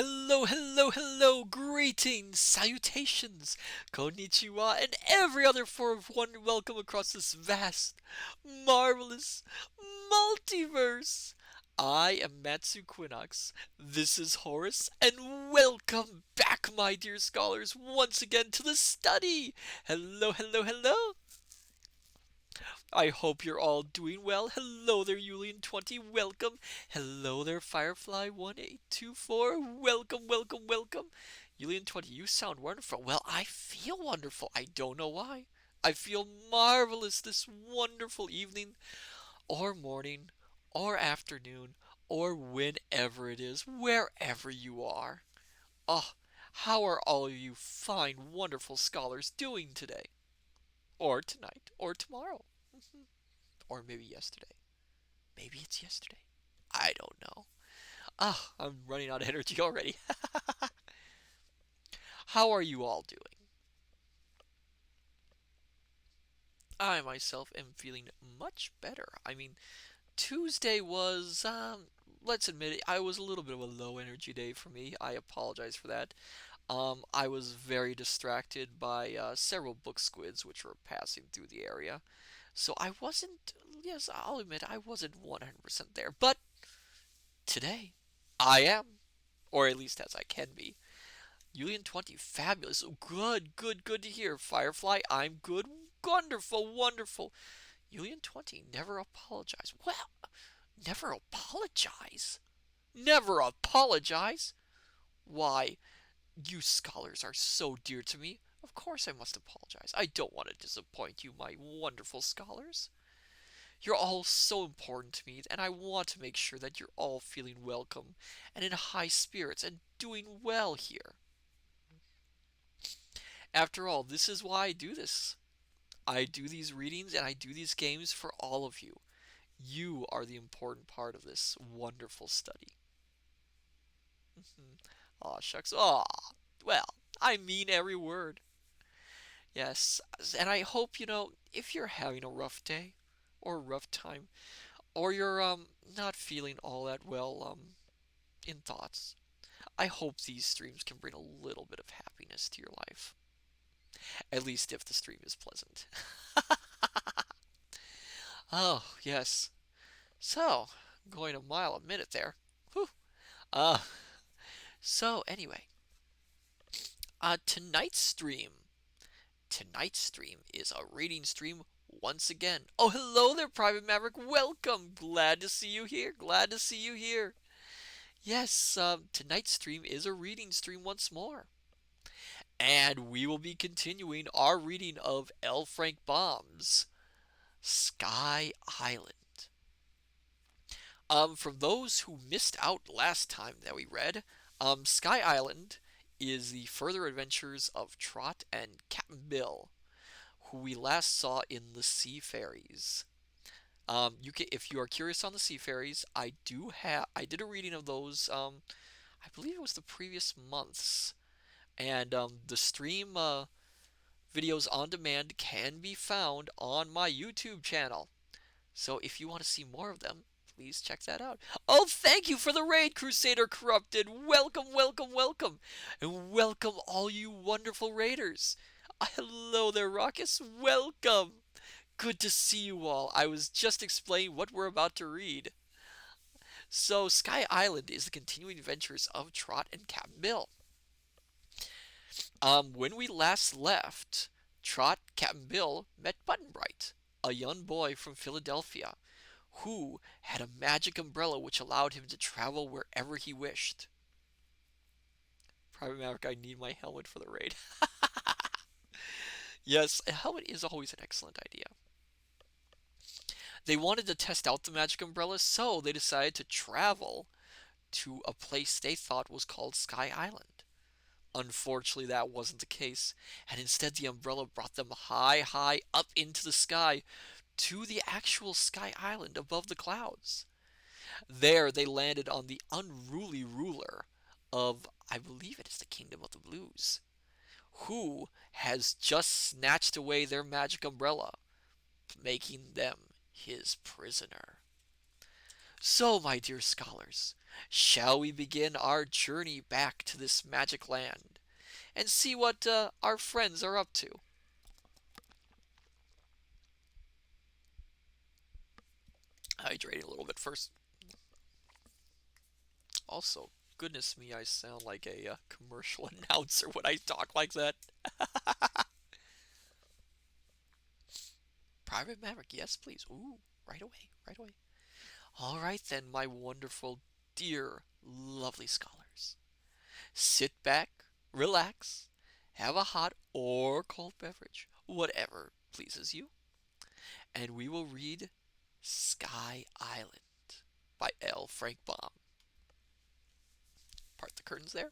Hello, hello, hello, greetings, salutations, konnichiwa, and every other form of welcome across this vast, marvelous multiverse. I am Matsu Quinox, this is Horace, and welcome back, my dear scholars, once again to the study. Hello, hello, hello. I hope you're all doing well. Hello there, Julian20. Welcome. Hello there, Firefly1824. Welcome, welcome, welcome. Julian20, you sound wonderful. Well, I feel wonderful. I don't know why. I feel marvelous this wonderful evening, or morning, or afternoon, or whenever it is, wherever you are. Oh, how are all of you fine, wonderful scholars doing today? Or tonight, or tomorrow? Or maybe yesterday. Maybe it's yesterday. I don't know. Ah, I'm running out of energy already. How are you all doing? I myself am feeling much better. I mean, Tuesday was, let's admit it, I was a little bit of a low energy day for me. I apologize for that. I was very distracted by several book squids which were passing through the area. So I wasn't, yes, I'll admit, I wasn't 100% there. But today, I am. Or at least as I can be. Julian20, fabulous. Oh, good, good, good to hear. Firefly, I'm good. Wonderful, wonderful. Julian20, never apologize. Well, never apologize? Never apologize? Why, you scholars are so dear to me. Of course I must apologize. I don't want to disappoint you, my wonderful scholars. You're all so important to me, and I want to make sure that you're all feeling welcome and in high spirits and doing well here. After all, this is why I do this. I do these readings and I do these games for all of you. You are the important part of this wonderful study. Aw, shucks. Aw, well, I mean every word. Yes, and I hope, if you're having a rough day or a rough time, or you're not feeling all that well in thoughts, I hope these streams can bring a little bit of happiness to your life. At least if the stream is pleasant. Oh, yes. So, going a mile a minute there. Whew. Uh, so anyway, tonight's stream. Tonight's stream is a reading stream once again. Oh, hello there, Private Maverick. Welcome. Glad to see you here. Glad to see you here. Yes, tonight's stream is a reading stream once more. And we will be continuing our reading of L. Frank Baum's Sky Island. For those who missed out last time that we read, Sky Island is the further adventures of Trot and Captain Bill, who we last saw in the Sea Fairies. If you are curious on the Sea Fairies, I did a reading of those. I believe it was the previous months, and the stream videos on demand can be found on my YouTube channel. So if you want to see more of them, please check that out. Oh, thank you for the raid, Crusader Corrupted. Welcome, welcome, welcome. And welcome all you wonderful raiders. Hello there, Raucous. Welcome. Good to see you all. I was just explaining what we're about to read. So, Sky Island is the continuing adventures of Trot and Captain Bill. When we last left, Trot, Captain Bill met Button Bright, a young boy from Philadelphia, who had a magic umbrella which allowed him to travel wherever he wished. Private Maverick, I need my helmet for the raid. Yes, a helmet is always an excellent idea. They wanted to test out the magic umbrella, so they decided to travel to a place they thought was called Sky Island. Unfortunately, that wasn't the case, and instead the umbrella brought them high, high up into the sky to the actual Sky Island above the clouds. There they landed on the unruly ruler of, I believe it is the Kingdom of the Blues, who has just snatched away their magic umbrella, making them his prisoner. So, my dear scholars, Shall we begin our journey back to this magic land and see what our friends are up to? Hydrating a little bit first. Also, goodness me, I sound like a commercial announcer when I talk like that. Private Maverick, yes, please. Ooh, right away, right away. All right, then, my wonderful, dear, lovely scholars. Sit back, relax, have a hot or cold beverage, whatever pleases you, and we will read Sky Island by L. Frank Baum. Part the curtains there.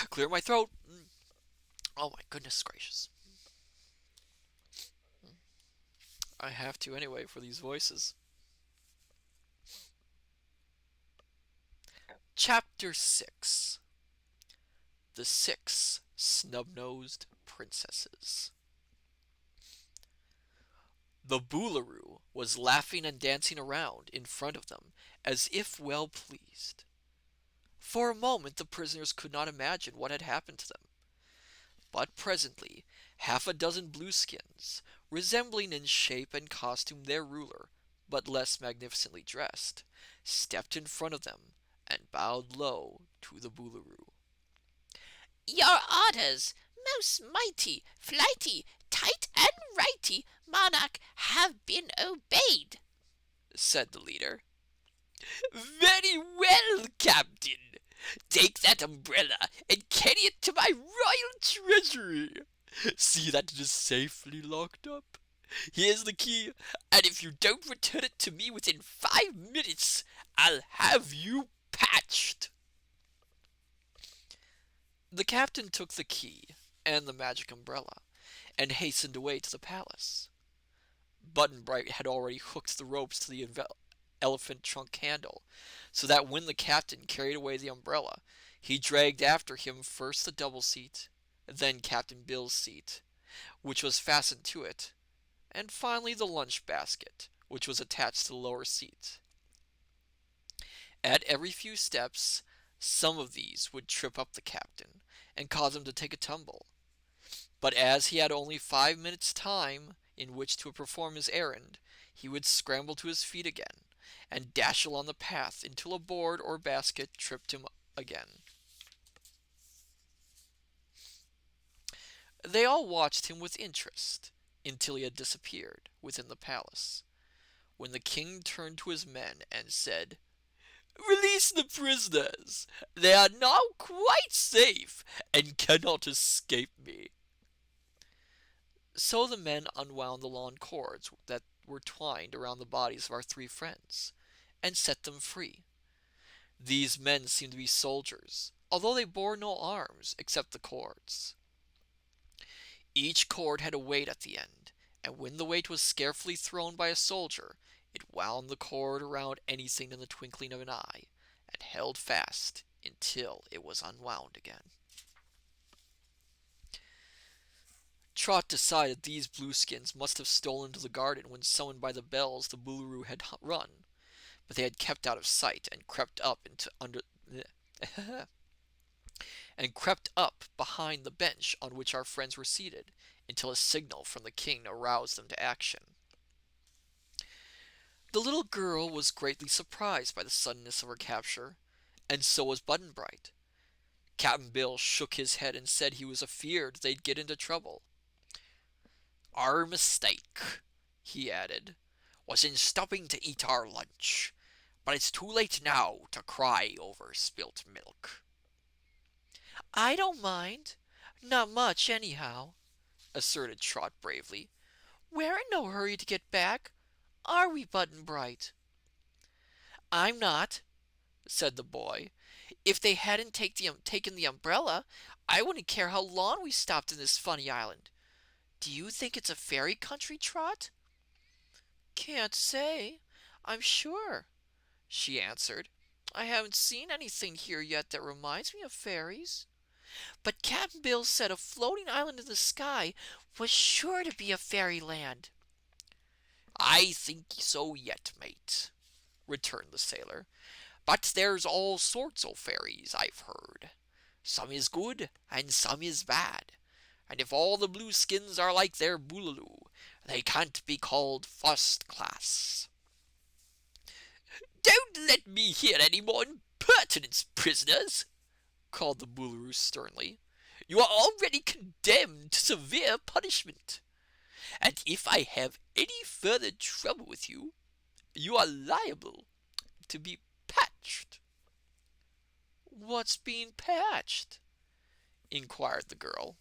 Clear my throat. Oh my goodness gracious. I have to anyway for these voices. Chapter 6: The Six Snub-Nosed Princesses. The Boolooroo was laughing and dancing around in front of them as if well pleased. For a moment the prisoners could not imagine what had happened to them. But presently half a dozen Blueskins, resembling in shape and costume their ruler, but less magnificently dressed, stepped in front of them and bowed low to the Boolooroo. "Your orders, most mighty, flighty, tight and righty monarch, have been obeyed," said the leader. "Very well, Captain. Take that umbrella and carry it to my royal treasury. See that it is safely locked up. Here's the key, and if you don't return it to me within 5 minutes, I'll have you patched." The captain took the key and the magic umbrella and hastened away to the palace. Button Bright had already hooked the ropes to the elephant trunk handle, so that when the captain carried away the umbrella, he dragged after him first the double seat, then Captain Bill's seat, which was fastened to it, and finally the lunch basket, which was attached to the lower seat. At every few steps, some of these would trip up the captain and cause him to take a tumble. But as he had only 5 minutes' time in which to perform his errand, he would scramble to his feet again and dash along the path until a board or basket tripped him again. They all watched him with interest until he had disappeared within the palace, when the king turned to his men and said, "Release the prisoners. They are now quite safe and cannot escape me." So the men unwound the long cords that were twined around the bodies of our three friends, and set them free. These men seemed to be soldiers, although they bore no arms except the cords. Each cord had a weight at the end, and when the weight was scarcely thrown by a soldier, it wound the cord around anything in the twinkling of an eye, and held fast until it was unwound again. Trot decided these Blueskins must have stolen to the garden when summoned by the bells the Boolooroo had run, but they had kept out of sight and crept up and crept up behind the bench on which our friends were seated until a signal from the king aroused them to action. The little girl was greatly surprised by the suddenness of her capture, and so was Button Bright. Cap'n Bill shook his head and said he was afeard they'd get into trouble. "Our mistake," he added, "was in stopping to eat our lunch, but it's too late now to cry over spilt milk." "I don't mind. Not much, anyhow," asserted Trot bravely. "We're in no hurry to get back. Are we, Button Bright?" "I'm not," said the boy. "If they hadn't taken the umbrella, I wouldn't care how long we stopped in this funny island. Do you think it's a fairy country, Trot?" "Can't say, I'm sure," she answered. "I haven't seen anything here yet that reminds me of fairies. But Cap'n Bill said a floating island in the sky was sure to be a fairyland." "I think so yet, mate," returned the sailor. "But there's all sorts o' fairies, I've heard. Some is good, and some is bad. And if all the Blueskins are like their Boolooroo, they can't be called first class." "Don't let me hear any more impertinence, prisoners!" called the Boolooroo sternly. "You are already condemned to severe punishment. And if I have any further trouble with you, you are liable to be patched." "What's being patched?" inquired the girl.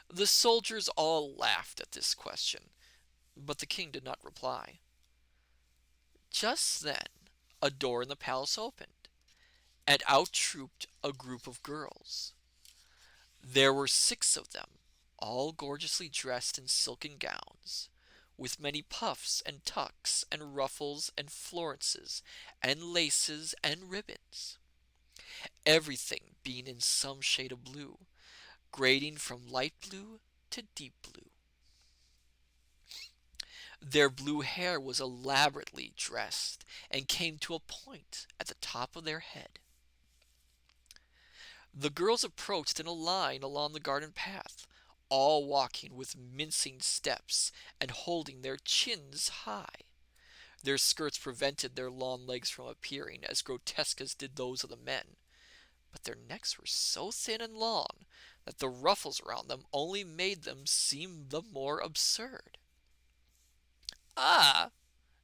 The soldiers all laughed at this question, but the king did not reply. Just then a door in the palace opened, and out trooped a group of girls. There were 6 of them, all gorgeously dressed in silken gowns, with many puffs and tucks and ruffles and florences and laces and ribbons, everything being in some shade of blue, grading from light blue to deep blue. Their blue hair was elaborately dressed and came to a point at the top of their head. The girls approached in a line along the garden path, all walking with mincing steps and holding their chins high. Their skirts prevented their long legs from appearing as grotesque as did those of the men, but their necks were so thin and long that the ruffles around them only made them seem the more absurd. "Ah,"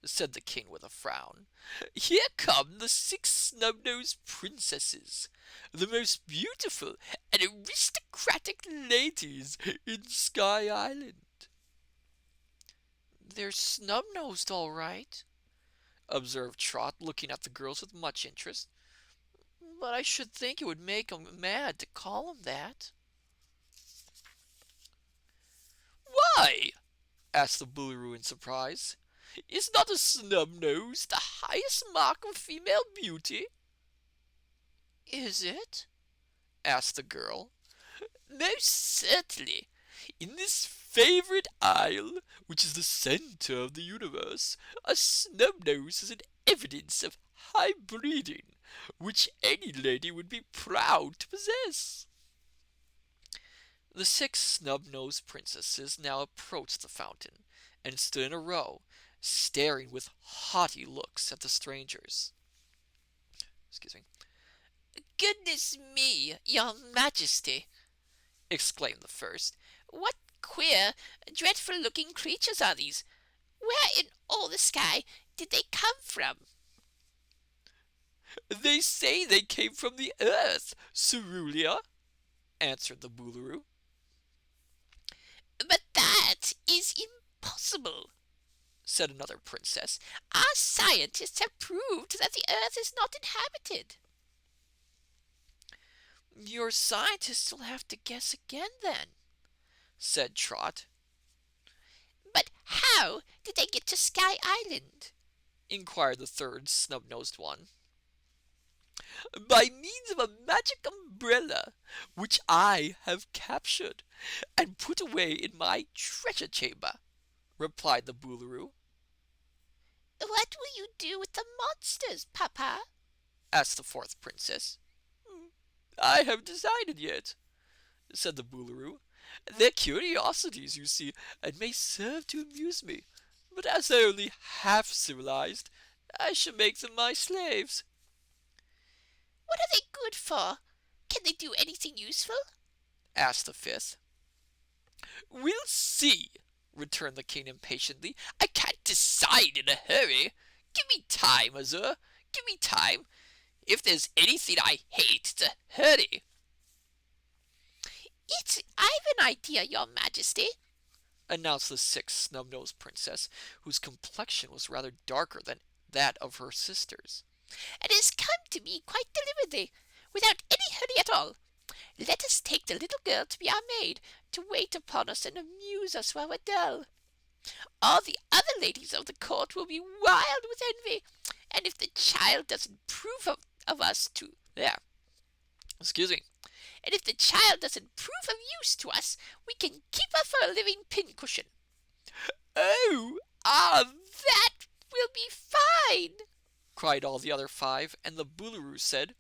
said the king with a frown, "here come the 6 snub-nosed princesses, the most beautiful and aristocratic ladies in Sky Island." "They're snub-nosed, all right," observed Trot, looking at the girls with much interest. "But I should think it would make 'em mad to call 'em that." "Why?" asked the Boolooroo in surprise. "Is not a snub nose the highest mark of female beauty?" "Is it?" asked the girl. "Most certainly. In this favorite isle, which is the center of the universe, a snub nose is an evidence of high breeding, which any lady would be proud to possess." The 6 snub-nosed princesses now approached the fountain and stood in a row, staring with haughty looks at the strangers. Excuse me. "Goodness me, your Majesty!" exclaimed the first. "What queer, dreadful-looking creatures are these? Where in all the sky did they come from?" "They say they came from the earth, Cerulia," answered the Boolooroo. "But that is impossible," said another princess. "Our scientists have proved that the earth is not inhabited." "Your scientists will have to guess again, then," said Trot. "But how did they get to Sky Island?" inquired the third snub-nosed one. "By means of a magic umbrella, which I have captured and put away in my treasure chamber," replied the Boolooroo. "What will you do with the monsters, Papa?" asked the fourth princess. "I have decided yet," said the Boolooroo. "They're curiosities, you see, and may serve to amuse me. But as they're only half civilized, I shall make them my slaves." "What are they good for? Can they do anything useful?" asked the fifth. "We'll see," returned the king impatiently. "I can't decide in a hurry. Give me time, Azure. Give me time. If there's anything I hate, it's a hurry." "I've an idea, your Majesty," announced the 6th snub-nosed princess, whose complexion was rather darker than that of her sisters. "It has come to me quite deliberately, without any hurry at all. Let us take the little girl to be our maid, to wait upon us and amuse us while we're dull. All the other ladies of the court will be wild with envy, and if the child doesn't prove of us to there, Excuse me. and if the child doesn't prove of use to us, we can keep her for a living pincushion." "Oh, ah, will be fine, cried all the other 5, and the Boolooroo said,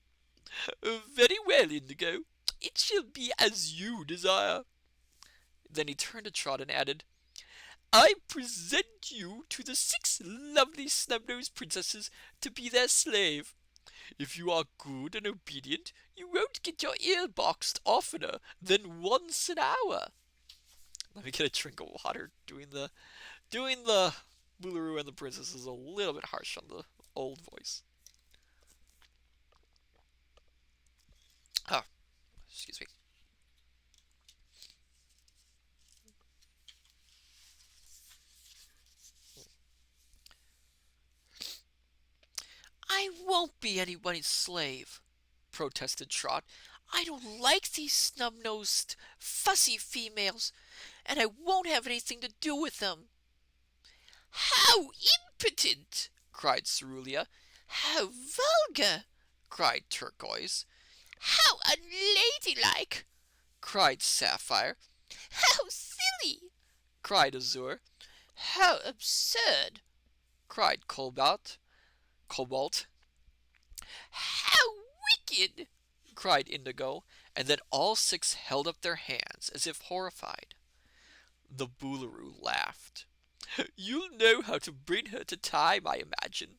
Very well, Indigo. It shall be as you desire. Then he turned to Trot and added, I present you to the 6 lovely snub-nosed princesses to be their slave. If you are good and obedient, you won't get your ear boxed oftener than once an hour. Let me get a drink of water. Doing the Boolooroo and the princess is a little bit harsh on the old voice. Oh, excuse me. I won't be anybody's slave, protested Trot. I don't like these snub-nosed, fussy females, and I won't have anything to do with them. How impotent! cried Cerulia. How vulgar! cried Turquoise. How unladylike! cried Sapphire. How silly! cried Azure. How absurd! cried Cobalt. How wicked! cried Indigo, and then all 6 held up their hands as if horrified. The Boolooroo laughed. You'll know how to bring her to time, I imagine,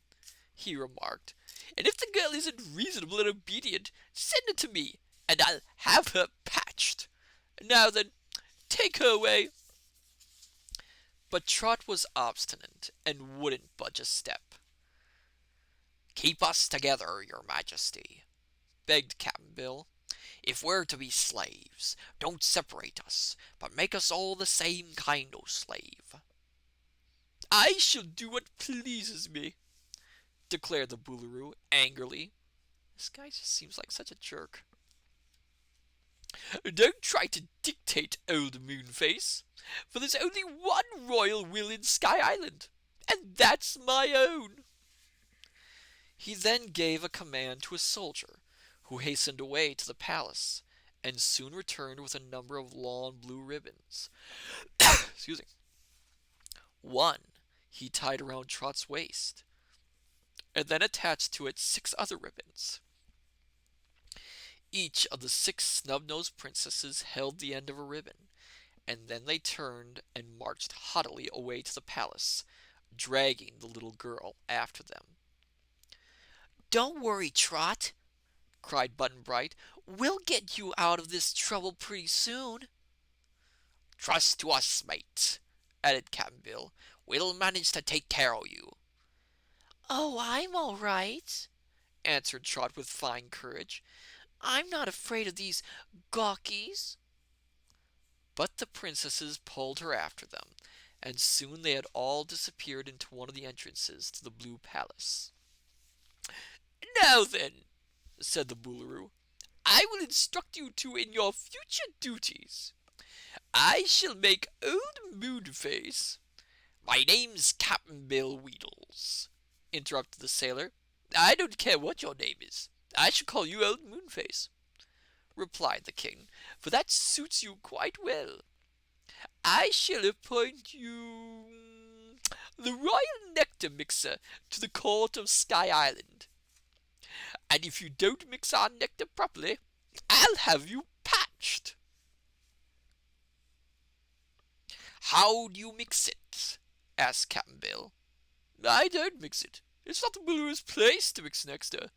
he remarked. And if the girl isn't reasonable and obedient, send her to me, and I'll have her patched. Now then, take her away. But Trot was obstinate and wouldn't budge a step. Keep us together, your majesty, begged Cap'n Bill. If we're to be slaves, don't separate us, but make us all the same kind of slave. I shall do what pleases me, declared the Boolooroo angrily. This guy just seems like such a jerk. Don't try to dictate, old Moonface, for there's only one royal will in Sky Island, and that's my own. He then gave a command to a soldier, who hastened away to the palace, and soon returned with a number of long blue ribbons. Excuse me. One he tied around Trot's waist, and then attached to it 6 other ribbons. Each of the 6 snub-nosed princesses held the end of a ribbon, and then they turned and marched haughtily away to the palace, dragging the little girl after them. Don't worry, Trot, cried Button-Bright. We'll get you out of this trouble pretty soon. Trust to us, mate, added Cap'n Bill. We'll manage to take care of you. Oh, I'm all right, answered Trot with fine courage. I'm not afraid of these gawkies. But the princesses pulled her after them, and soon they had all disappeared into one of the entrances to the Blue Palace. Now then, said the Boolooroo, I will instruct you two in your future duties. I shall make old Moonface. My name's Cap'n Bill Weedles, interrupted the sailor. I don't care what your name is. I shall call you old Moonface, replied the king, for that suits you quite well. I shall appoint you the Royal Nectar Mixer to the court of Sky Island. And if you don't mix our nectar properly, I'll have you patched. How do you mix it? asked Cap'n Bill. I don't mix it. It's not the Boolooroo's place to mix nectar,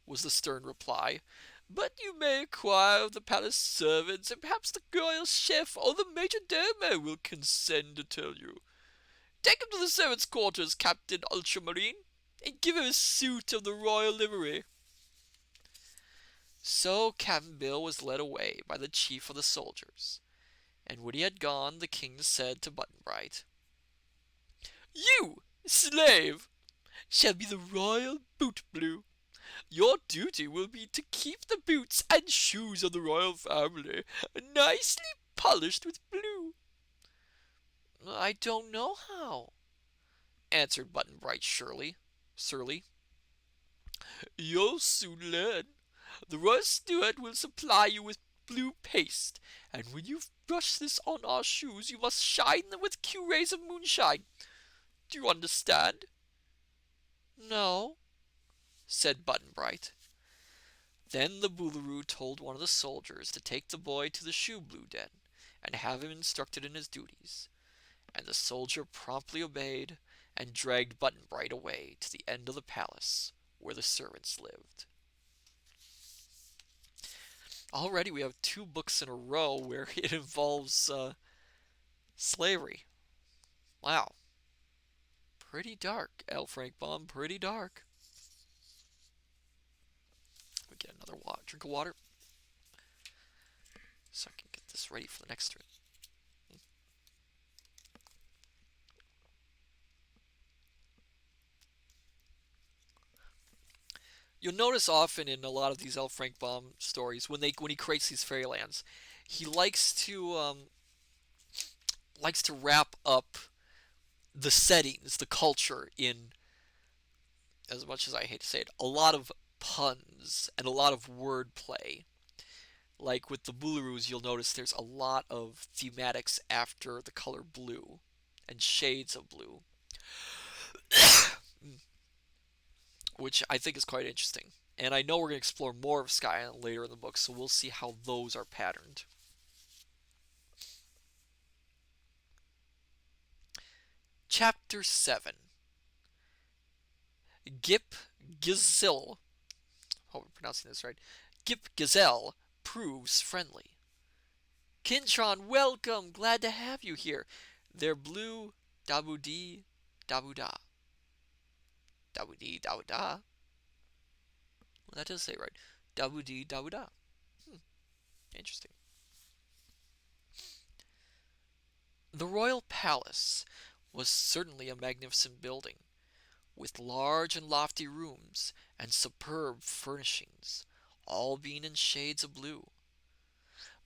was the stern reply. But you may inquire of the palace servants, and perhaps the royal chef or the major domo will consent to tell you. Take him to the servants' quarters, Captain Ultramarine, and give him a suit of the royal livery. So Cap'n Bill was led away by the chief of the soldiers, and when he had gone, the king said to Button-Bright, You, slave, shall be the royal boot blue. Your duty will be to keep the boots and shoes of the royal family nicely polished with blue. I don't know how, answered Button-Bright surly. You'll soon learn. The royal steward will supply you with blue paste, and when you've brushed this on our shoes, you must shine them with Q rays of moonshine. Do you understand? No, said Button Bright. Then the Boolooroo told one of the soldiers to take the boy to the shoe blue den and have him instructed in his duties, and the soldier promptly obeyed and dragged Button Bright away to the end of the palace where the servants lived. Already we have two books in a row where it involves slavery. Wow. Pretty dark, L. Frank Baum. Pretty dark. Let me get another drink of water so I can get this ready for the next one. You'll notice often in a lot of these L. Frank Baum stories when he creates these fairylands, he likes to wrap up the settings, the culture in, as much as I hate to say it, a lot of puns and a lot of wordplay. Like with the Boolooroos, you'll notice there's a lot of thematics after the color blue and shades of blue, which I think is quite interesting. And I know we're going to explore more of Sky Island later in the book, so we'll see how those are patterned. Chapter 7. Gip Gazelle, hope I'm pronouncing this right, Gip Gazelle proves friendly. Kintron, welcome! Glad to have you here. They're blue, dabu-dee, dabu-da. Dabu-dee, dabu-da. Well, that does say right. Dabu-dee, dabu-da. Interesting. The royal palace was certainly a magnificent building, with large and lofty rooms and superb furnishings, all being in shades of blue.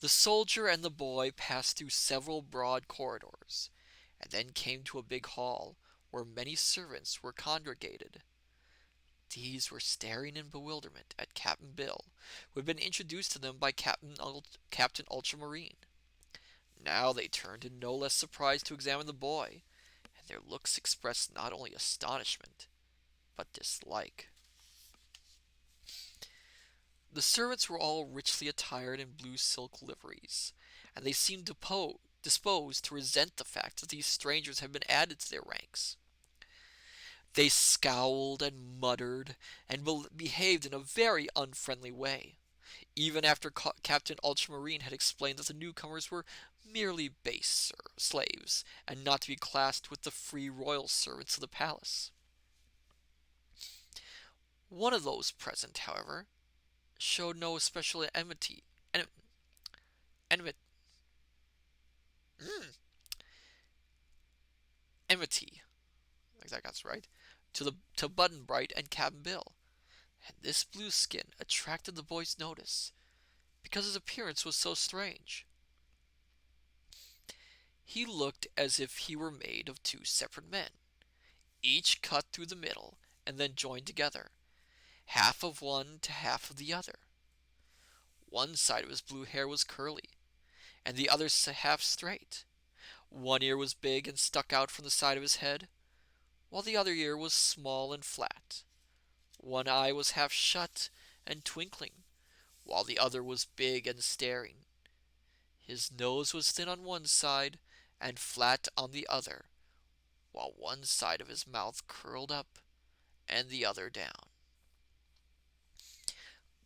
The soldier and the boy passed through several broad corridors, and then came to a big hall where many servants were congregated. These were staring in bewilderment at Captain Bill, who had been introduced to them by Captain Ultramarine. Now they turned in no less surprise to examine the boy, and their looks expressed not only astonishment, but dislike. The servants were all richly attired in blue silk liveries, and they seemed disposed to resent the fact that these strangers had been added to their ranks. They scowled and muttered and behaved in a very unfriendly way, even after Captain Ultramarine had explained that the newcomers were merely base slaves and not to be classed with the free royal servants of the palace. One of those present, however, showed no especial enmity, enmity, enmity, I think that got right, to Button Bright and Cap'n Bill, and this blue skin attracted the boy's notice because his appearance was so strange. He looked as if he were made of two separate men, each cut through the middle and then joined together, half of one to half of the other. One side of his blue hair was curly, and the other half straight. One ear was big and stuck out from the side of his head, while the other ear was small and flat. One eye was half shut and twinkling, while the other was big and staring. His nose was thin on one side and flat on the other, while one side of his mouth curled up and the other down.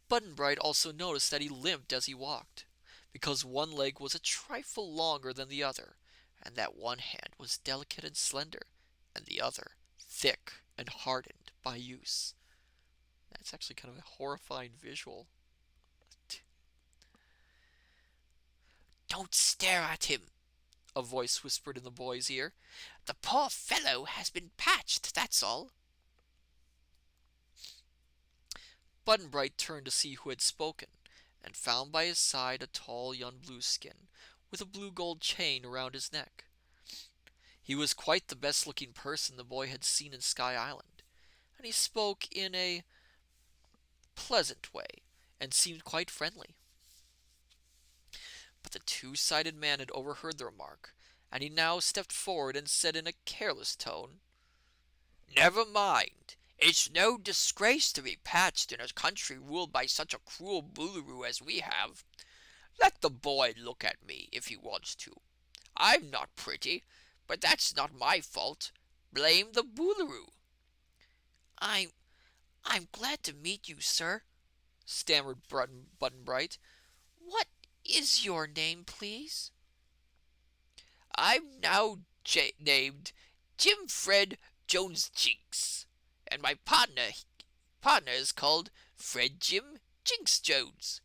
Button Bright also noticed that he limped as he walked, because one leg was a trifle longer than the other, and that one hand was delicate and slender, and the other thick and hardened by use. That's actually kind of a horrifying visual. Don't stare at him, a voice whispered in the boy's ear. The poor fellow has been patched, that's all. Button Bright turned to see who had spoken, and found by his side a tall young Blueskin, with a blue gold chain around his neck. He was quite the best-looking person the boy had seen in Sky Island, and he spoke in a pleasant way, and seemed quite friendly. But the two-sided man had overheard the remark, and he now stepped forward and said in a careless tone, Never mind. It's no disgrace to be patched in a country ruled by such a cruel Boolooroo as we have. Let the boy look at me if he wants to. I'm not pretty, but that's not my fault. Blame the Boolooroo." I'm I'm glad to meet you, sir, stammered Button Bright. What is your name, please? I'm now named Jim Fred Jones Jinx, and my partner is called Fred Jim Jinx Jones.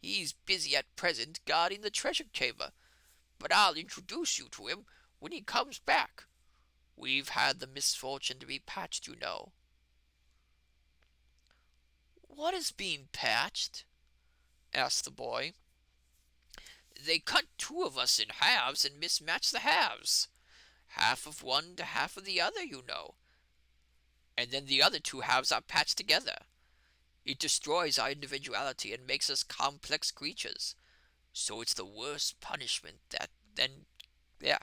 He's busy at present guarding the treasure chamber, but I'll introduce you to him when he comes back. We've had the misfortune to be patched, you know." What is being patched? Asked the boy. "They cut two of us in halves and mismatched the halves. Half of one to half of the other, you know. And then the other two halves are patched together. It destroys our individuality and makes us complex creatures. So it's the worst punishment that then yeah.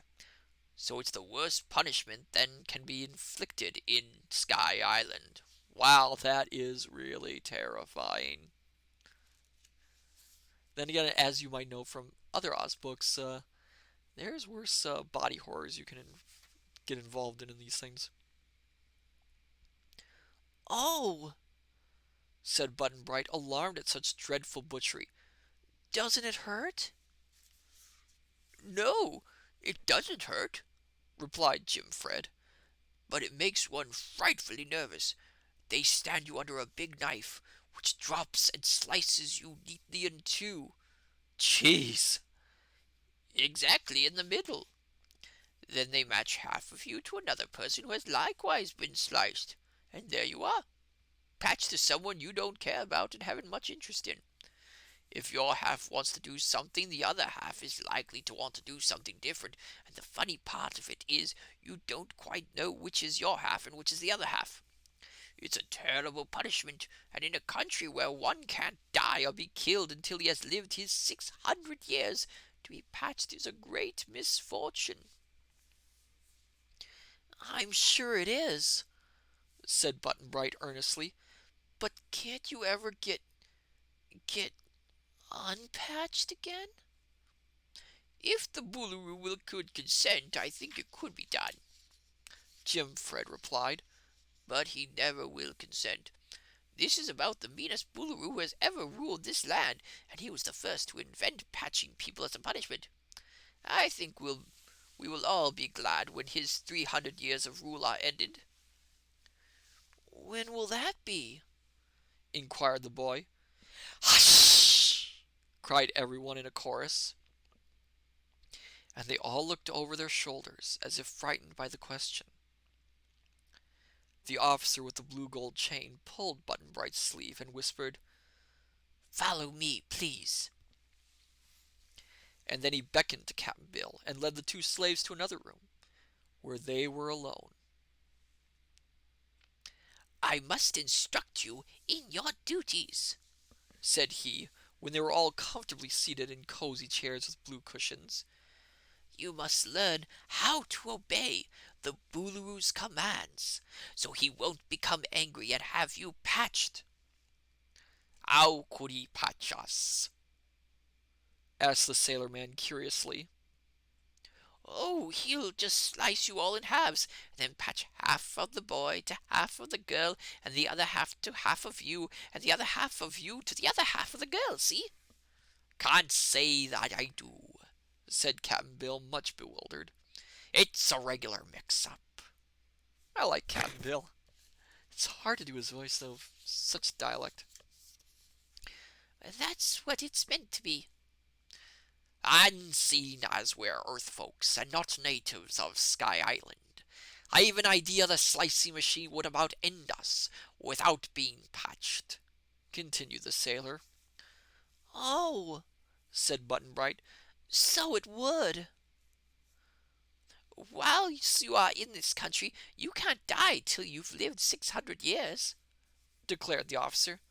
So it's the worst punishment then can be inflicted in Sky Island." Wow, that is really terrifying. Then again, as you might know from other Oz books, there's worse body horrors you can get involved in these things. Oh, Said Button Bright, alarmed at such dreadful butchery. doesn't it hurt? "No, it doesn't hurt," replied Jim Fred, "but it makes one frightfully nervous. They stand you under a big knife, which drops and slices you neatly in two." Jeez. "Exactly in the middle. Then they match half of you to another person who has likewise been sliced, and there you are, patched to someone you don't care about and haven't much interest in. If your half wants to do something, the other half is likely to want to do something different, and the funny part of it is you don't quite know which is your half and which is the other half. It's a terrible punishment, and in a country where one can't die or be killed until he has lived his 600 years, to be patched is a great misfortune." I'm sure it is, Said Button Bright earnestly. but can't you ever get unpatched again? "If the Boolooroo could consent, I think it could be done," Jim Fred replied. "But he never will consent. This is about the meanest Boolooroo who has ever ruled this land, and he was the first to invent patching people as a punishment. I think we will all be glad when his 300 years of rule are ended." When will that be? Inquired the boy. Hush! Cried everyone in a chorus. And they all looked over their shoulders as if frightened by the question. The officer with the blue gold chain pulled Button Bright's sleeve and whispered, "Follow me, please." and then he beckoned to Cap'n Bill and led the two slaves to another room, where they were alone. "I must instruct you in your duties," said he, when they were all comfortably seated in cozy chairs with blue cushions. "You must learn how to obey the Booloroo's commands, so he won't become angry and have you patched." "How could he patch us?" asked the sailor man curiously. "Oh, he'll just slice you all in halves, and then patch half of the boy to half of the girl, and the other half to half of you, and the other half of you to the other half of the girl, see?" "Can't say that I do," said Cap'n Bill, much bewildered. "It's a regular mix-up." I like Cap'n Bill. It's hard to do his voice, though, such dialect. "That's what it's meant to be." "And seeing as we're Earth folks and not natives of Sky Island, I've an idea the slicing machine would about end us without being patched," continued the sailor. Oh, said Button Bright. so it would. "While you are in this country, you can't die till you've lived 600 years," declared the officer.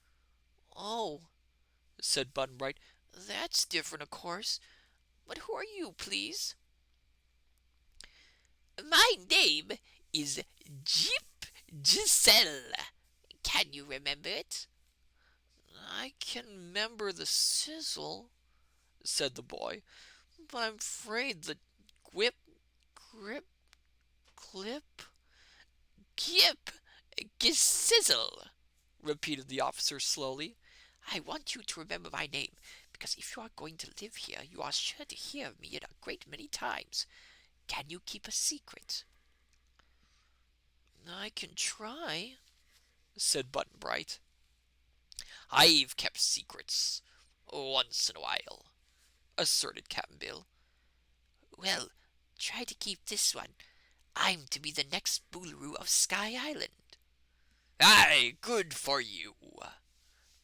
Oh, said Button Bright. that's different, of course. But who are you, please? "My name is Jip Giselle. Can you remember it? I can remember the sizzle, said the boy, but I'm afraid the whip, grip, clip. Gip. Gisizzle, repeated the officer slowly. I want you to remember my name, because if you are going to live here, you are sure to hear of me a great many times. Can you keep a secret? I can try, said Button Bright. I've kept secrets once in a while, asserted Cap'n Bill. Well, try to keep this one. I'm to be the next Boolaroo of Sky Island. Aye, good for you,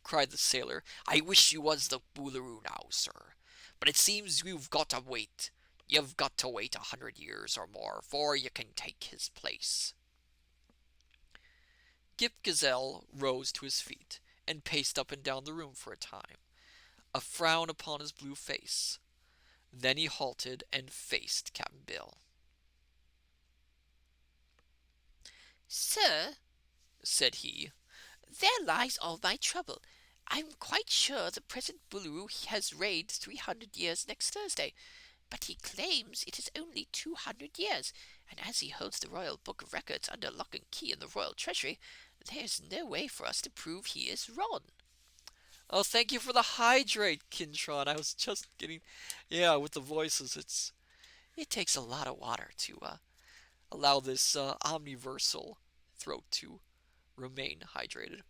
cried the sailor. I wish you was the Boolaroo now, sir. But it seems you've got to wait. You've got to wait 100 years or more before you can take his place. Ghip Ghisizzle rose to his feet and paced up and down the room for a time, a frown upon his blue face. Then he halted and faced Cap'n Bill. Sir, said he, there lies all my trouble. I'm quite sure the present Boolaroo has reigned 300 years next Thursday, but he claims it is only 200 years, and as he holds the Royal Book of Records under lock and key in the Royal Treasury, there's no way for us to prove he is wrong. Oh, thank you for the hydrate, Kintron. I was just getting, yeah, with the voices. It takes a lot of water to allow this omniversal throat to remain hydrated.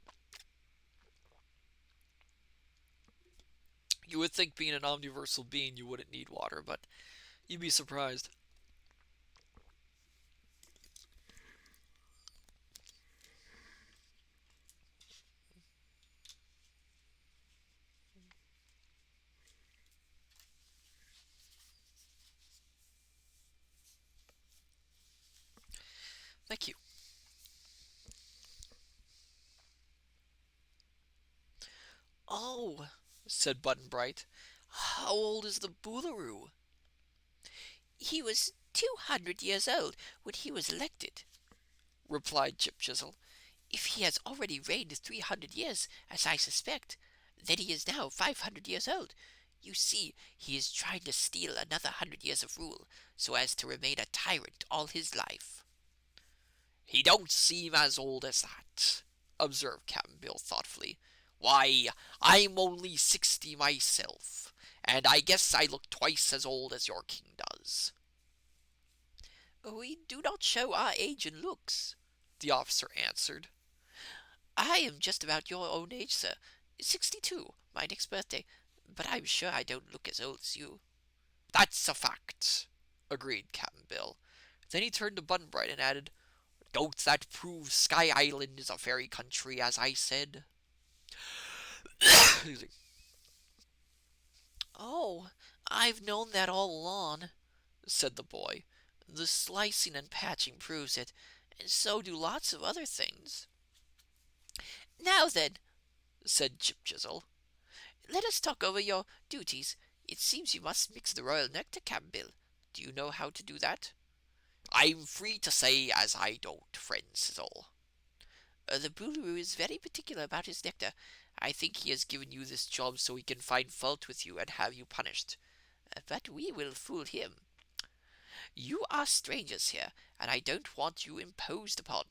You would think being an omniversal being you wouldn't need water, but you'd be surprised. Thank you. Oh, said Button Bright. How old is the Boolaroo? He was 200 years old when he was elected, replied Chip Chisel. If he has already reigned 300 years, as I suspect, then he is now 500 years old. You see, he is trying to steal another 100 years of rule, so as to remain a tyrant all his life. He don't seem as old as that, observed Cap'n Bill thoughtfully. Why, I'm only 60 myself, and I guess I look twice as old as your king does. We do not show our age in looks, the officer answered. I am just about your own age, sir. 62, my next birthday, but I'm sure I don't look as old as you. That's a fact, agreed Cap'n Bill. Then he turned to Button Bright and added, Don't that prove Sky Island is a fairy country, as I said? Oh, I've known that all along, said the boy. The slicing and patching proves it, and so do lots of other things. Now then, said Chip Chisel, let us talk over your duties. It seems you must mix the royal nectar, Cap'n Bill. Do you know how to do that? I'm free to say as I don't, friend Sizzle. The Boolaroo is very particular about his nectar. I think he has given you this job so he can find fault with you and have you punished. But we will fool him. You are strangers here, and I don't want you imposed upon.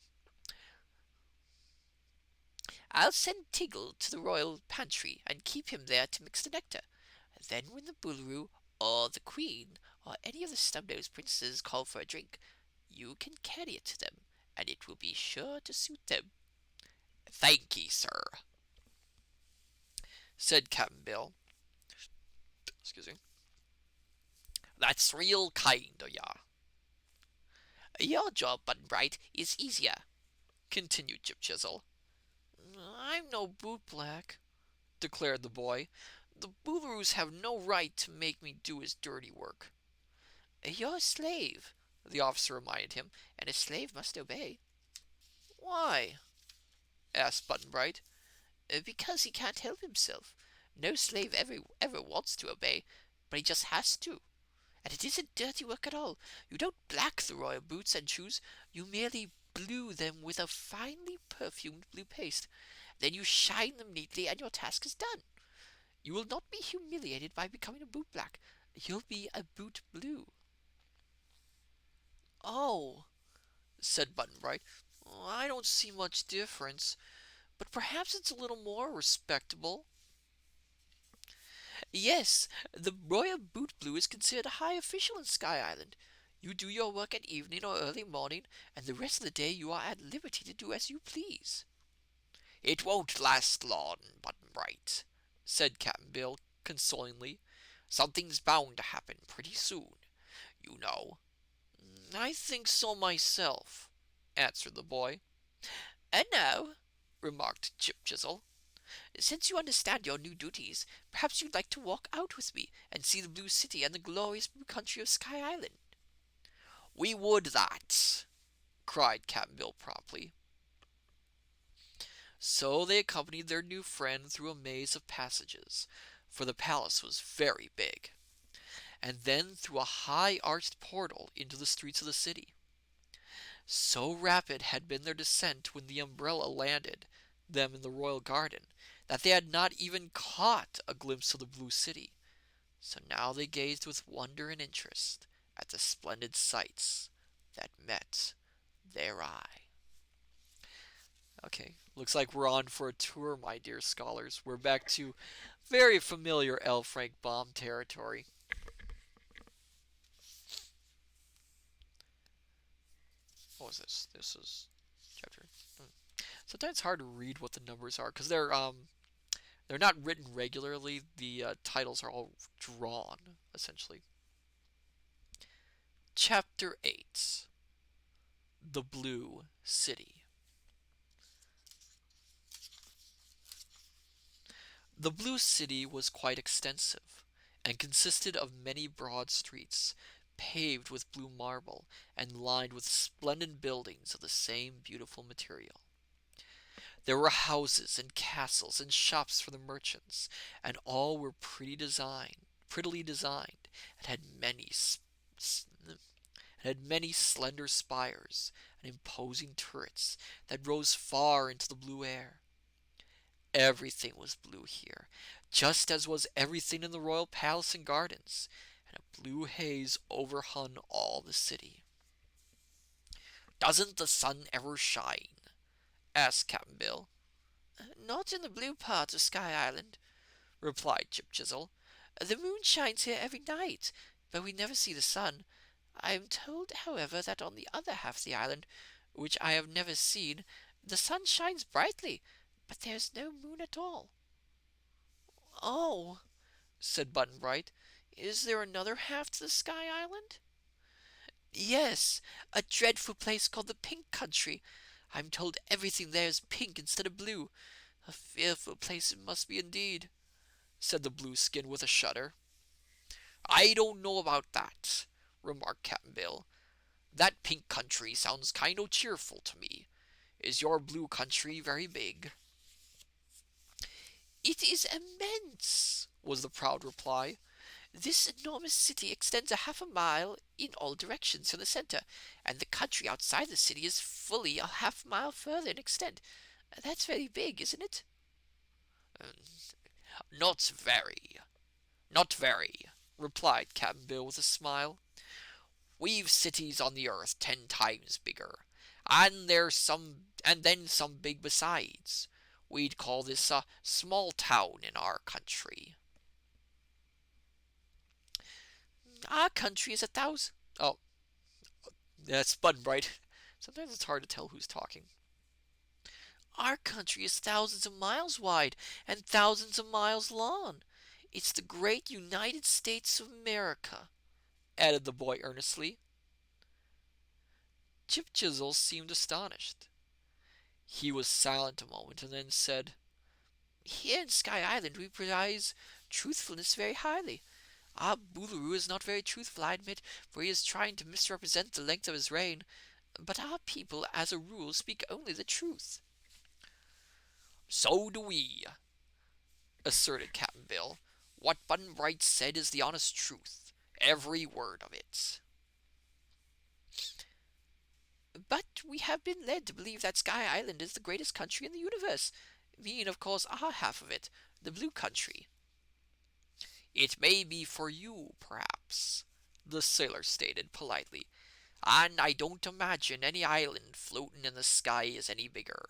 I'll send Tiggle to the royal pantry and keep him there to mix the nectar. Then when the Boolaroo or the Queen or any of the Snub-Nosed Princesses call for a drink, you can carry it to them, and it will be sure to suit them. Thank ye, sir, said Cap'n Bill. Excuse me. That's real kind o' ya. Your job, Button Bright, is easier, continued Chip Chisel. I'm no bootblack, declared the boy. The Boolaroos have no right to make me do his dirty work. You're a slave, the officer reminded him, and a slave must obey. Why? Asked Button Bright. Because he can't help himself. No slave ever wants to obey, but he just has to. And it isn't dirty work at all. You don't black the royal boots and shoes. You merely blue them with a finely perfumed blue paste. Then you shine them neatly, and your task is done. You will not be humiliated by becoming a boot black. You'll be a boot blue." "Oh," said Button Bright, "I don't see much difference, but perhaps it's a little more respectable." "Yes, the royal boot blue is considered a high official in Sky Island. You do your work at evening or early morning, and the rest of the day you are at liberty to do as you please." "It won't last long, Button Bright," said Cap'n Bill consolingly. "Something's bound to happen pretty soon, you know." "I think so myself," answered the boy. "And now," remarked Chip Chisel, "since you understand your new duties, perhaps you'd like to walk out with me and see the blue city and the glorious blue country of Sky Island." "We would that!" cried Cap'n Bill promptly. So they accompanied their new friend through a maze of passages, for the palace was very big, and then through a high arched portal into the streets of the city. So rapid had been their descent when the umbrella landed them in the royal garden that they had not even caught a glimpse of the blue city. So now they gazed with wonder and interest at the splendid sights that met their eye. Okay, looks like we're on for a tour, my dear scholars. We're back to very familiar L. Frank Baum territory. What was this? This is chapter. Sometimes it's hard to read what the numbers are because they're not written regularly. The titles are all drawn essentially. Chapter 8: The Blue City. The Blue City was quite extensive, and consisted of many broad streets, paved with blue marble, and lined with splendid buildings of the same beautiful material. There were houses and castles and shops for the merchants, and all were prettily designed, and had many slender spires and imposing turrets that rose far into the blue air. Everything was blue here, just as was everything in the royal palace and gardens, and a blue haze overhung all the city. "Doesn't the sun ever shine?" asked Cap'n Bill. "Not in the blue part of Sky Island," replied Chip Chisel. "The moon shines here every night, but we never see the sun. I am told, however, that on the other half of the island, which I have never seen, the sun shines brightly, but there is no moon at all." "Oh," said Button Bright, "is there another half to the Sky Island?" "Yes, a dreadful place called the Pink Country. I'm told everything there is pink instead of blue. A fearful place it must be indeed," said the Blueskin with a shudder. "I don't know about that," remarked Cap'n Bill. "That pink country sounds kind o' cheerful to me. Is your blue country very big?" "It is immense," was the proud reply. "This enormous city extends a half a mile in all directions from the center, and the country outside the city is fully a half mile further in extent. That's very big, isn't it?" "Not very, not very," replied Cap'n Bill with a smile. "We've cities on the earth 10 times bigger, and then some big besides. We'd call this a small town in our country." "Our country is 1,000—" Oh, that's Button Bright. Sometimes it's hard to tell who's talking. "Our country is thousands of miles wide and thousands of miles long. It's the great United States of America," added the boy earnestly. Chip Chisel seemed astonished. He was silent a moment and then said, "Here in Sky Island we prize truthfulness very highly. Our Boolooroo is not very truthful, I admit, for he is trying to misrepresent the length of his reign. But our people, as a rule, speak only the truth." "So do we," asserted Cap'n Bill. "What Button Bright said is the honest truth, every word of it." But we have been led to believe that Sky Island is the greatest country in the universe. Being, of course, our half of it, the Blue Country. It may be for you, perhaps, the sailor stated politely, and I don't imagine any island floating in the sky is any bigger.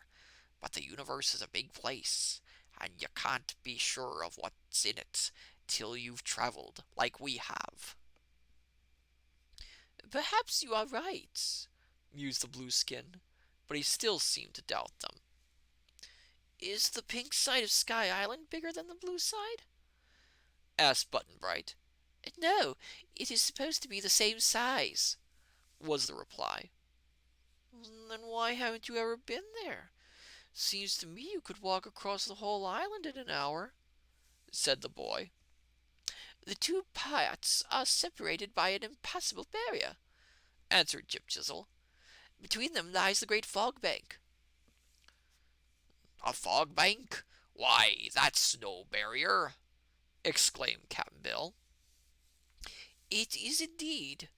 But the universe is a big place, and you can't be sure of what's in it till you've traveled like we have. Perhaps you are right, mused the Blueskin, but he still seemed to doubt them. Is the pink side of Sky Island bigger than the blue side? Asked Button Bright. No, it is supposed to be the same size, was the reply. Then why haven't you ever been there? Seems to me you could walk across the whole island in an hour, said the boy. The two parts are separated by an impassable barrier, answered Jip Chisel. Between them lies the great fog bank. A fog bank? Why, that's no barrier, exclaimed Cap'n Bill. It is indeed,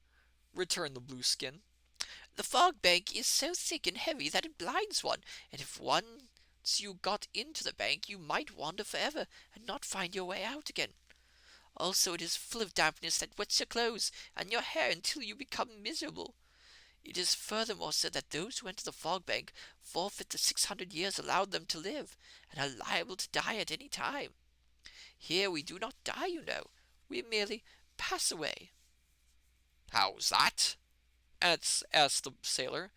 returned the Blueskin. The fog bank is so thick and heavy that it blinds one, and if once you got into the bank you might wander forever and not find your way out again. Also, it is full of dampness that wets your clothes and your hair until you become miserable. It is furthermore said that those who enter the fog bank forfeit the 600 years allowed them to live, and are liable to die at any time. Here we do not die, you know. We merely pass away. How's that? Asked the sailor.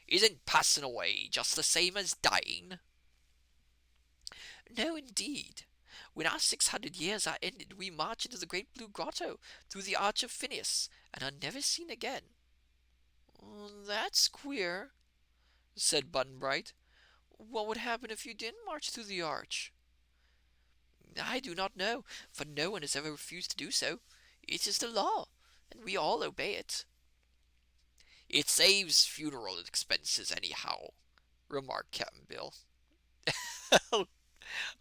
Isn't passing away just the same as dying? No, indeed. When our 600 years are ended, we march into the great blue grotto through the Arch of Phineas, and are never seen again. That's queer, said Button Bright. What would happen if you didn't march through the arch? I do not know, for no one has ever refused to do so. It is the law, and we all obey it. It saves funeral expenses anyhow, remarked Cap'n Bill.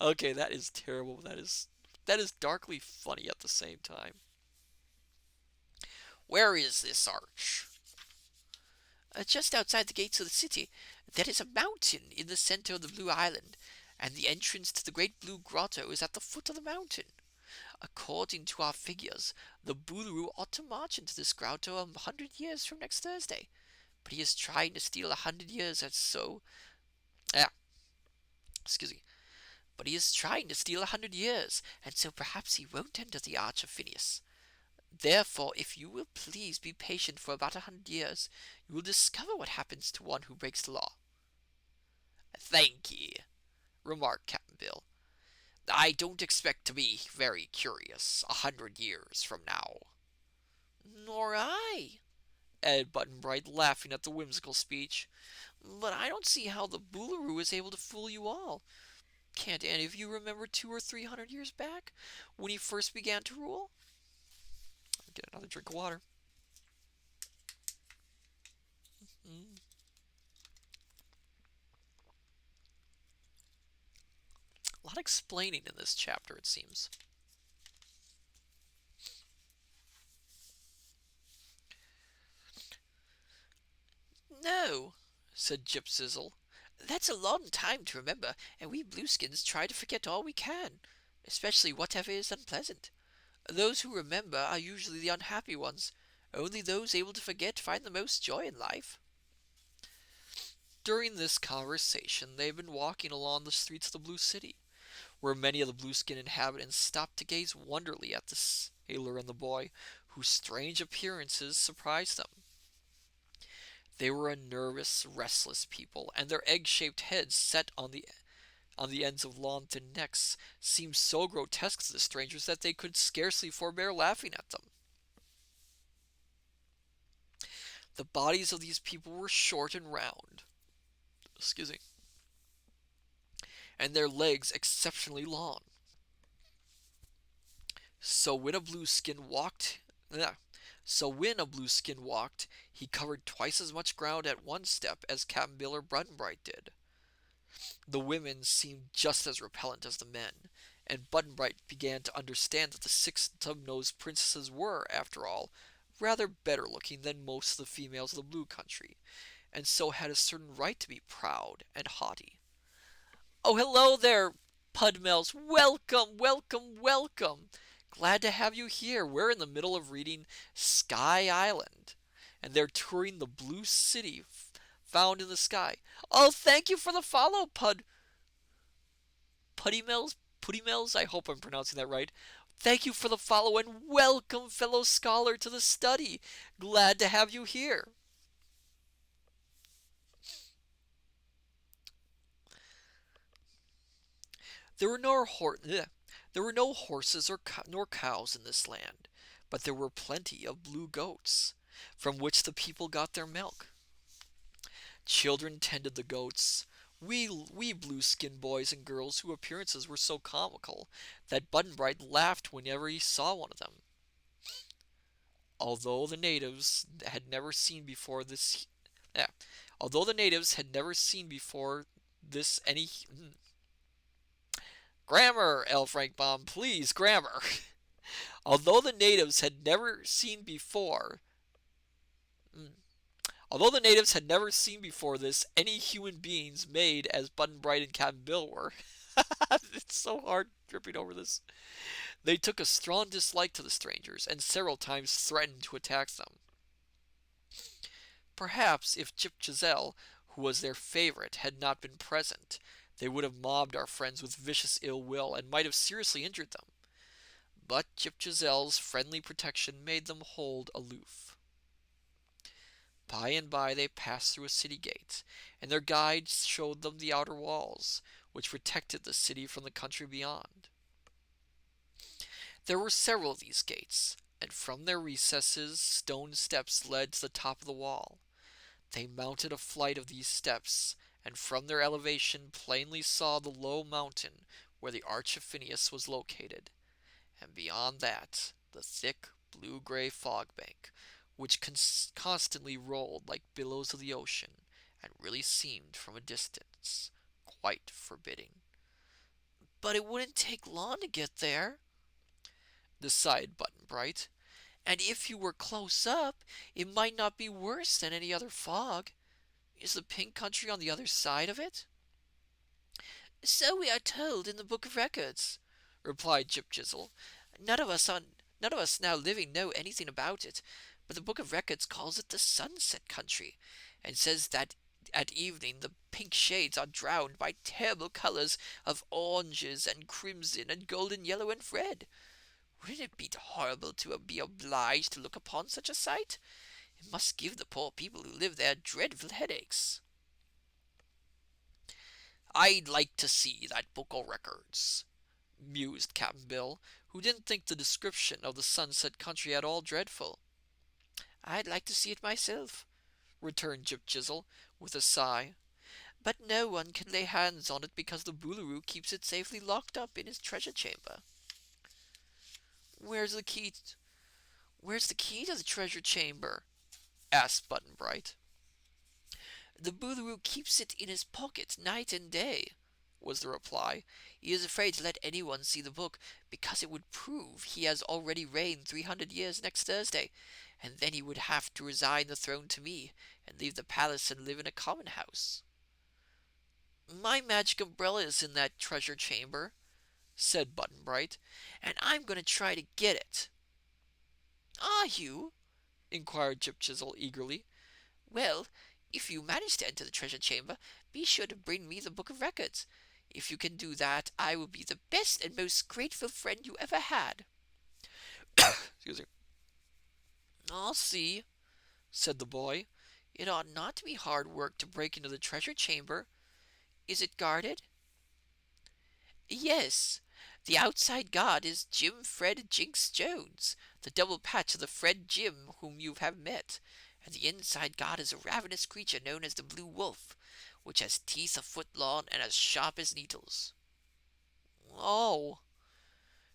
Okay, that is terrible. That is darkly funny at the same time. Where is this arch? Just outside the gates of the city, there is a mountain in the center of the Blue Island, and the entrance to the great blue grotto is at the foot of the mountain. According to our figures, the Boolooroo ought to march into this grotto 100 years from next Thursday, but he is trying to steal 100 years or so. Excuse me. But he is trying to steal 100 years, and so perhaps he won't enter the Arch of Phineas. Therefore, if you will please be patient for about 100 years, you will discover what happens to one who breaks the law. Thank ye, remarked Cap'n Bill. I don't expect to be very curious 100 years from now. Nor I, added Button Bright, laughing at the whimsical speech. But I don't see how the Boolooroo is able to fool you all. Can't any of you remember 200 or 300 years back, when he first began to rule? Get another drink of water. A lot of explaining in this chapter, it seems. No, said Jip Sizzle. That's a long time to remember, and we Blueskins try to forget all we can, especially whatever is unpleasant. Those who remember are usually the unhappy ones. Only those able to forget find the most joy in life. During this conversation, they had been walking along the streets of the Blue City, where many of the Blueskin inhabitants stopped to gaze wonderingly at the sailor and the boy, whose strange appearances surprised them. They were a nervous, restless people, and their egg-shaped heads set on the ends of long, thin necks seemed so grotesque to the strangers that they could scarcely forbear laughing at them. The bodies of these people were short and round, and their legs exceptionally long. So when a Blueskin walked, he covered twice as much ground at one step as Cap'n Bill or Button Bright did. The women seemed just as repellent as the men, and Button Bright began to understand that the 6 snub-nosed princesses were, after all, rather better looking than most of the females of the Blue Country, and so had a certain right to be proud and haughty. Oh, hello there, Pudmels. Welcome, welcome, welcome. Glad to have you here. We're in the middle of reading Sky Island, and they're touring the blue city found in the sky. Oh, thank you for the follow, Puddymels? Puddymels? I hope I'm pronouncing that right. Thank you for the follow and welcome, fellow scholar, to the study. Glad to have you here. There were no horses nor cows in this land, but there were plenty of blue goats, from which the people got their milk. Children tended the goats, wee blue-skinned boys and girls whose appearances were so comical that Button-Bright laughed whenever he saw one of them. Although the natives had never seen before this, yeah, although the natives had never seen before this any grammar, L. Frank Baum, please grammar. Although the natives had never seen before, mm, although the natives had never seen before this any human beings made as Button Bright and Cap'n Bill were. It's so hard tripping over this. They took a strong dislike to the strangers and several times threatened to attack them. Perhaps if Chip Chisel, who was their favorite, had not been present, they would have mobbed our friends with vicious ill will and might have seriously injured them. But Chip Chisel's friendly protection made them hold aloof. By and by they passed through a city gate, and their guides showed them the outer walls, which protected the city from the country beyond. There were several of these gates, and from their recesses stone steps led to the top of the wall. They mounted a flight of these steps, and from their elevation plainly saw the low mountain where the Arch of Phineas was located, and beyond that the thick blue-gray fog bank, which constantly rolled like billows of the ocean, and really seemed from a distance quite forbidding. But it wouldn't take long to get there, decided Button Bright. And if you were close up, it might not be worse than any other fog. Is the Pink Country on the other side of it? So we are told in the Book of Records, replied Chip Chisel. None of us now living know anything about it, but the Book of Records calls it the Sunset Country, and says that at evening the pink shades are drowned by terrible colors of oranges and crimson and golden yellow and red. Wouldn't it be horrible to be obliged to look upon such a sight? It must give the poor people who live there dreadful headaches. I'd like to see that book of records, mused Cap'n Bill, who didn't think the description of the Sunset Country at all dreadful. I'd like to see it myself, returned Chip Chisel, with a sigh. But no one can lay hands on it because the Boolooroo keeps it safely locked up in his treasure chamber. Where's the key to the treasure chamber? Asked Button Bright. The Boolooroo keeps it in his pocket night and day, was the reply. He is afraid to let anyone see the book, because it would prove he has already reigned 300 years next Thursday, and then he would have to resign the throne to me, and leave the palace and live in a common house. My magic umbrella is in that treasure chamber, said Button Bright, and I'm going to try to get it. Are you? Inquired Chip Chisel eagerly. Well, if you manage to enter the treasure chamber, be sure to bring me the Book of Records. If you can do that, I will be the best and most grateful friend you ever had. Excuse me. I'll see, said the boy. It ought not to be hard work to break into the treasure chamber. Is it guarded? Yes. The outside guard is Jim Fred Jinks Jones, the double patch of the Fred Jim whom you have met, and the inside guard is a ravenous creature known as the Blue Wolf, which has teeth a foot long and as sharp as needles. Oh,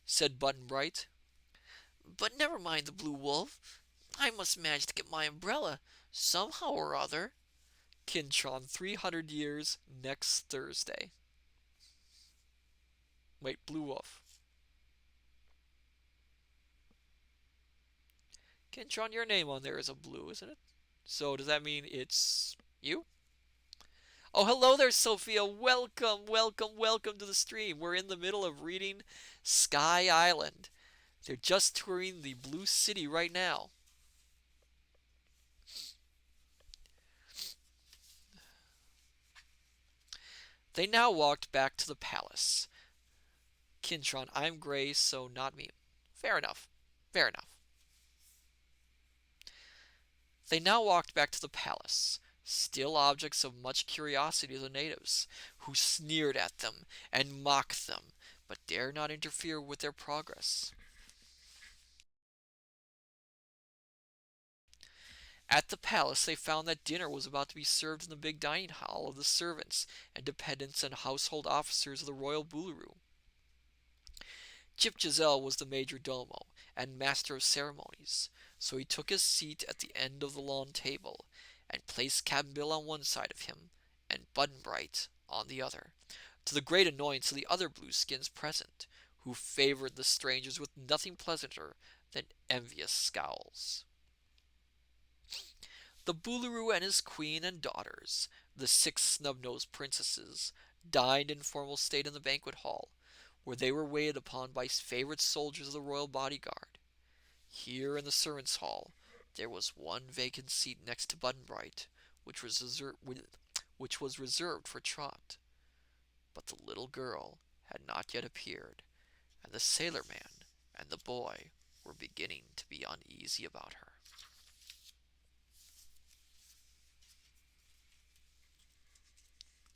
said Button Bright. But never mind the Blue Wolf. I must manage to get my umbrella, somehow or other. Kintron 300 years next Thursday. Wait, Blue Wolf. Kintron, your name on there is a blue, isn't it? So does that mean it's You? Oh, hello there, Sophia. Welcome, welcome, welcome to the stream. We're in the middle of reading Sky Island. They're just touring the Blue City right now. They now walked back to the palace. Kintron, I'm gray, so not me. Fair enough. Fair enough. They now walked back to the palace, still objects of much curiosity to the natives, who sneered at them and mocked them, but dared not interfere with their progress. At the palace, they found that dinner was about to be served in the big dining hall of the servants and dependents and household officers of the royal Boolooroo. Chip Giselle was the major domo and master of ceremonies, so he took his seat at the end of the long table and placed Cap'n Bill on one side of him and Button Bright on the other, to the great annoyance of the other Blueskins present, who favored the strangers with nothing pleasanter than envious scowls. The Boolooroo and his queen and daughters, the 6 snub-nosed princesses, dined in formal state in the banquet hall, where they were waited upon by favorite soldiers of the royal bodyguard. Here in the servants' hall there was one vacant seat next to Button Bright, which was reserved for Trot. But the little girl had not yet appeared, and the sailor man and the boy were beginning to be uneasy about her.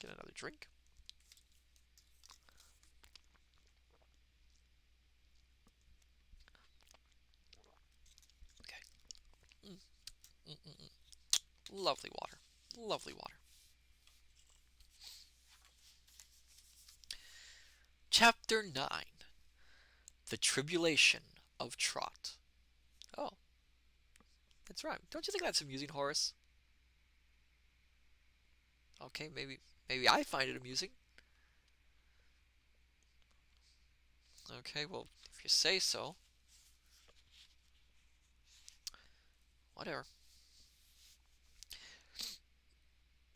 Get another drink. Okay. Mm, mm, mm, mm. Lovely water. Lovely water. Chapter 9. The Tribulation of Trot. Oh, that's right. Don't you think that's amusing, Horace? Okay, maybe I find it amusing. Okay, well, if you say so. Whatever.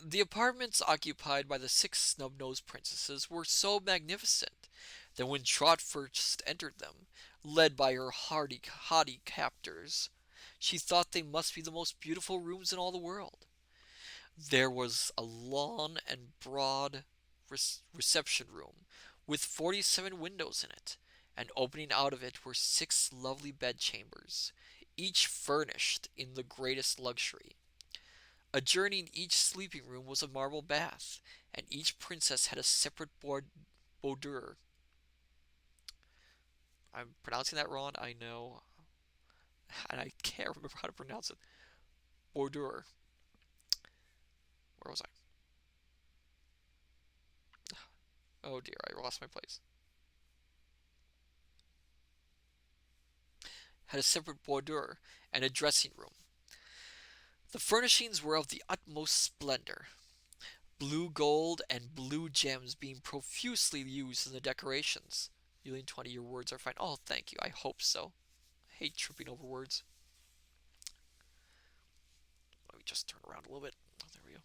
The apartments occupied by the 6 snub-nosed princesses were so magnificent that when Trot first entered them, led by her haughty captors, she thought they must be the most beautiful rooms in all the world. There was a long and broad reception room with 47 windows in it, and opening out of it were 6 lovely bedchambers, each furnished in the greatest luxury. Adjoining each sleeping room was a marble bath, and each princess had a separate boudoir. I'm pronouncing that wrong, I know, and I can't remember how to pronounce it. Boudoir. Where was I? Oh dear, I lost my place. Had a separate boudoir and a dressing room. The furnishings were of the utmost splendor, blue gold and blue gems being profusely used in the decorations. Yulian 20, your words are fine. Oh, thank you. I hope so. I hate tripping over words. Let me just turn around a little bit. Oh, there we go.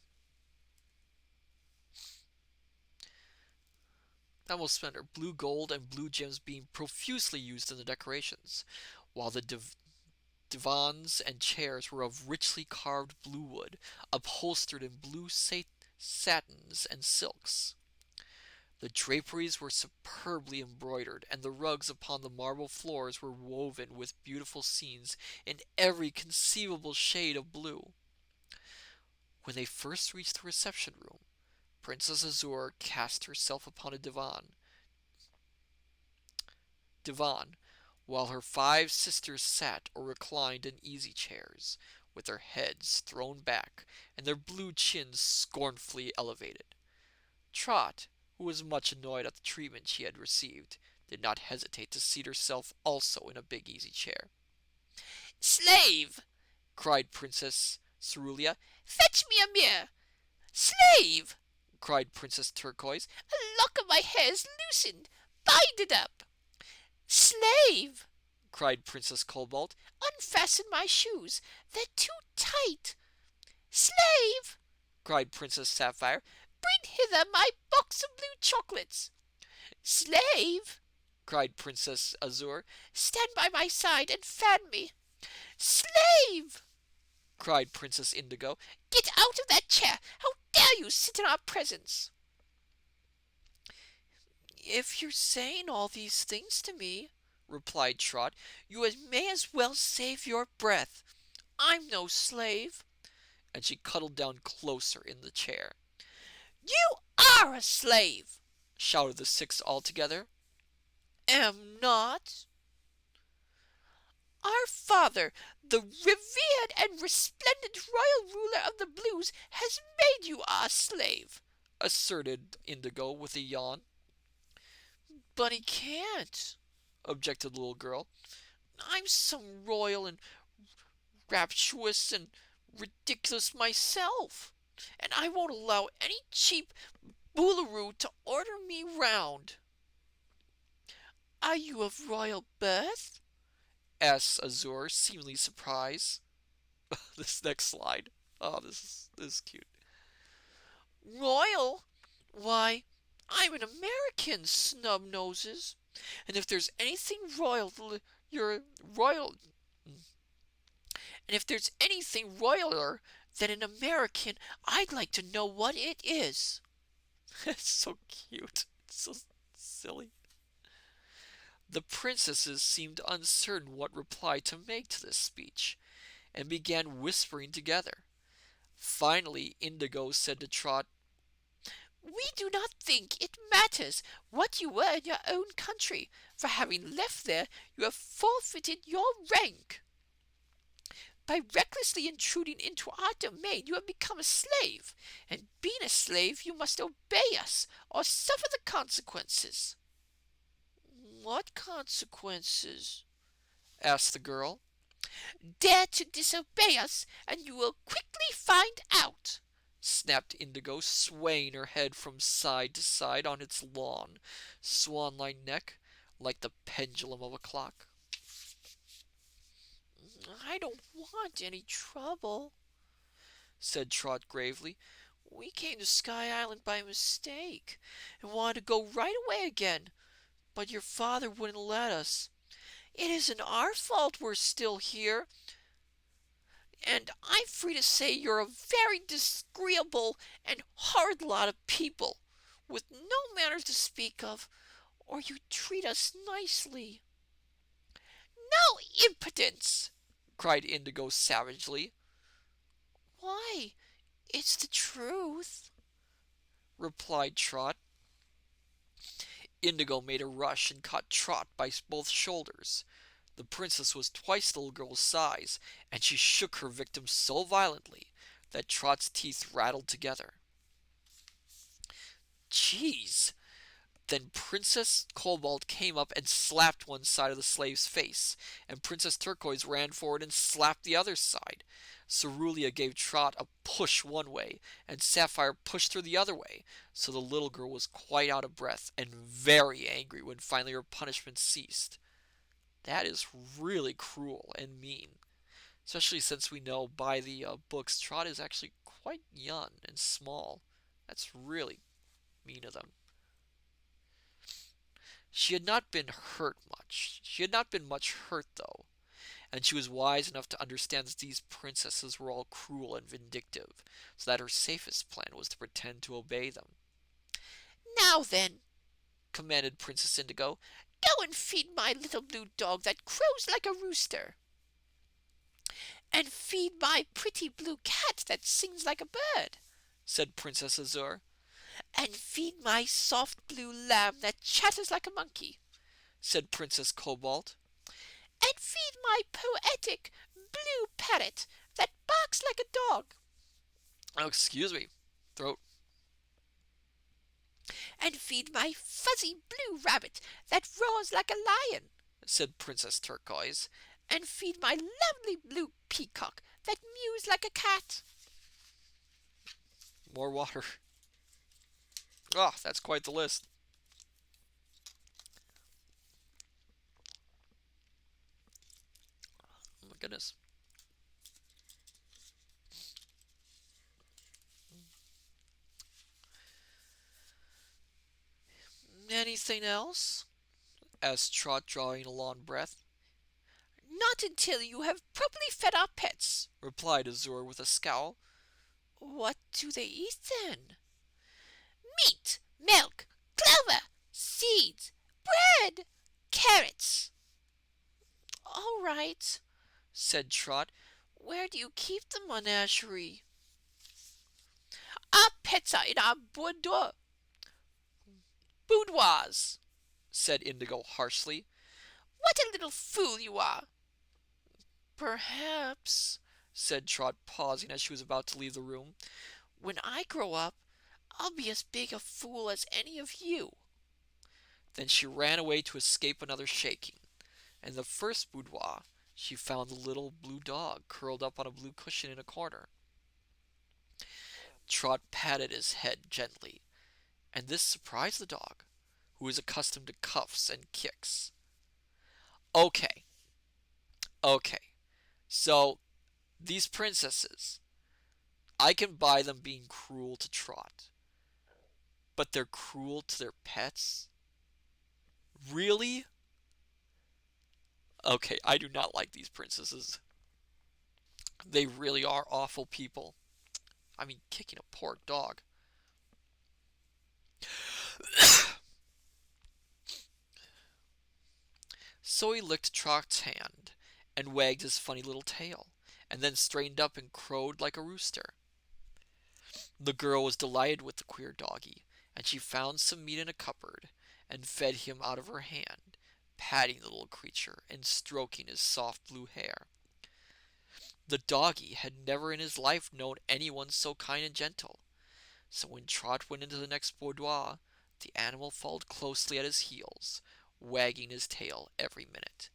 Utmost splendor, blue gold and blue gems being profusely used in the decorations, while the divans and chairs were of richly carved blue wood, upholstered in blue satins and silks. The draperies were superbly embroidered, and the rugs upon the marble floors were woven with beautiful scenes in every conceivable shade of blue. When they first reached the reception room, Princess Azure cast herself upon a divan, while her 5 sisters sat or reclined in easy chairs, with their heads thrown back and their blue chins scornfully elevated. Trot, who was much annoyed at the treatment she had received, did not hesitate to seat herself also in a big easy chair. Slave! cried Princess Cerulia. Fetch me a mirror! Slave! cried Princess Turquoise. A lock of my hair is loosened! Bind it up! Slave! cried Princess Cobalt. Unfasten my shoes! They're too tight! Slave! cried Princess Sapphire. "Bring hither my box of blue chocolates." "Slave!" cried Princess Azure, "stand by my side and fan me." "Slave!" cried Princess Indigo, "get out of that chair! How dare you sit in our presence?" If you're saying all these things to me," replied Trot, "you may as well save your breath. I'm no slave." And she cuddled down closer in the chair. "You are a slave!" shouted the six all together. "Am not." "Our father, the revered and resplendent royal ruler of the Blues, has made you our slave," asserted Indigo with a yawn. "But he can't," objected the little girl. "I'm so royal and rapturous and ridiculous myself, and I won't allow any cheap Boolooroo to order me round." "Are you of royal birth?" asked Azure, seemingly surprised. This next slide. Oh, this is cute. "Royal? Why, I'm an American, Snub Noses. And if there's anything you're royal, and if there's anything royaler than an American, I'd like to know what it is." It's so cute. It's so silly. The princesses seemed uncertain what reply to make to this speech, and began whispering together. Finally, Indigo said to Trot, "We do not think it matters what you were in your own country, for having left there you have forfeited your rank. By recklessly intruding into our domain you have become a slave, and being a slave you must obey us or suffer the consequences." "What consequences?" asked the girl. "Dare to disobey us, and you will quickly find out," snapped Indigo, swaying her head from side to side on its long, swan-like neck, like the pendulum of a clock. "I don't want any trouble," said Trot gravely. "We came to Sky Island by mistake, and wanted to go right away again, but your father wouldn't let us. It isn't our fault we're still here, and I'm free to say you're a very disagreeable and horrid lot of people, with no manners to speak of, or you treat us nicely." "No impudence!" cried Indigo savagely. "Why, it's the truth," replied Trot. Indigo made a rush and caught Trot by both shoulders. The princess was twice the little girl's size, and she shook her victim so violently that Trot's teeth rattled together. "Jeez!" Then Princess Cobalt came up and slapped one side of the slave's face, and Princess Turquoise ran forward and slapped the other side. Cerulean gave Trot a push one way, and Sapphire pushed her the other way, so the little girl was quite out of breath and very angry when finally her punishment ceased. That is really cruel and mean, especially since we know by the books Trot is actually quite young and small. That's really mean of them. She had not been hurt much. She had not been much hurt, though, and she was wise enough to understand that these princesses were all cruel and vindictive, so that her safest plan was to pretend to obey them. "Now then," commanded Princess Indigo, "go and feed my little blue dog that crows like a rooster." "And feed my pretty blue cat that sings like a bird," said Princess Azure. "And feed my soft blue lamb that chatters like a monkey," said Princess Cobalt. "And feed my poetic blue parrot that barks like a dog." Oh, excuse me, throat. "And feed my fuzzy blue rabbit that roars like a lion," said Princess Turquoise. "And feed my lovely blue peacock that mews like a cat." More water. Oh, that's quite the list. Oh my goodness. Anything else? asked Trot, drawing a long breath. Not until you have properly fed our pets, replied Azure with a scowl. What do they eat then? Meat, milk, clover, seeds, bread, carrots. All right, said Trot. Where do you keep the menagerie? Our pets are in our boudoir. Boudoirs, said Indigo harshly. What a little fool you are! Perhaps, said Trot, pausing as she was about to leave the room, when I grow up, I'll be as big a fool as any of you. Then she ran away to escape another shaking. In the first boudoir, she found the little blue dog curled up on a blue cushion in a corner. Trot patted his head gently, and this surprised the dog, who was accustomed to cuffs and kicks. Okay, okay, so these princesses, I can buy them being cruel to Trot, but they're cruel to their pets? Really? Okay, I do not like these princesses. They really are awful people. I mean, kicking a poor dog. So he licked Trot's hand and wagged his funny little tail, and then straightened up and crowed like a rooster. The girl was delighted with the queer doggy, and she found some meat in a cupboard and fed him out of her hand, patting the little creature and stroking his soft blue hair. The doggy had never in his life known anyone so kind and gentle, so when Trot went into the next boudoir, the animal followed closely at his heels, wagging his tail every minute.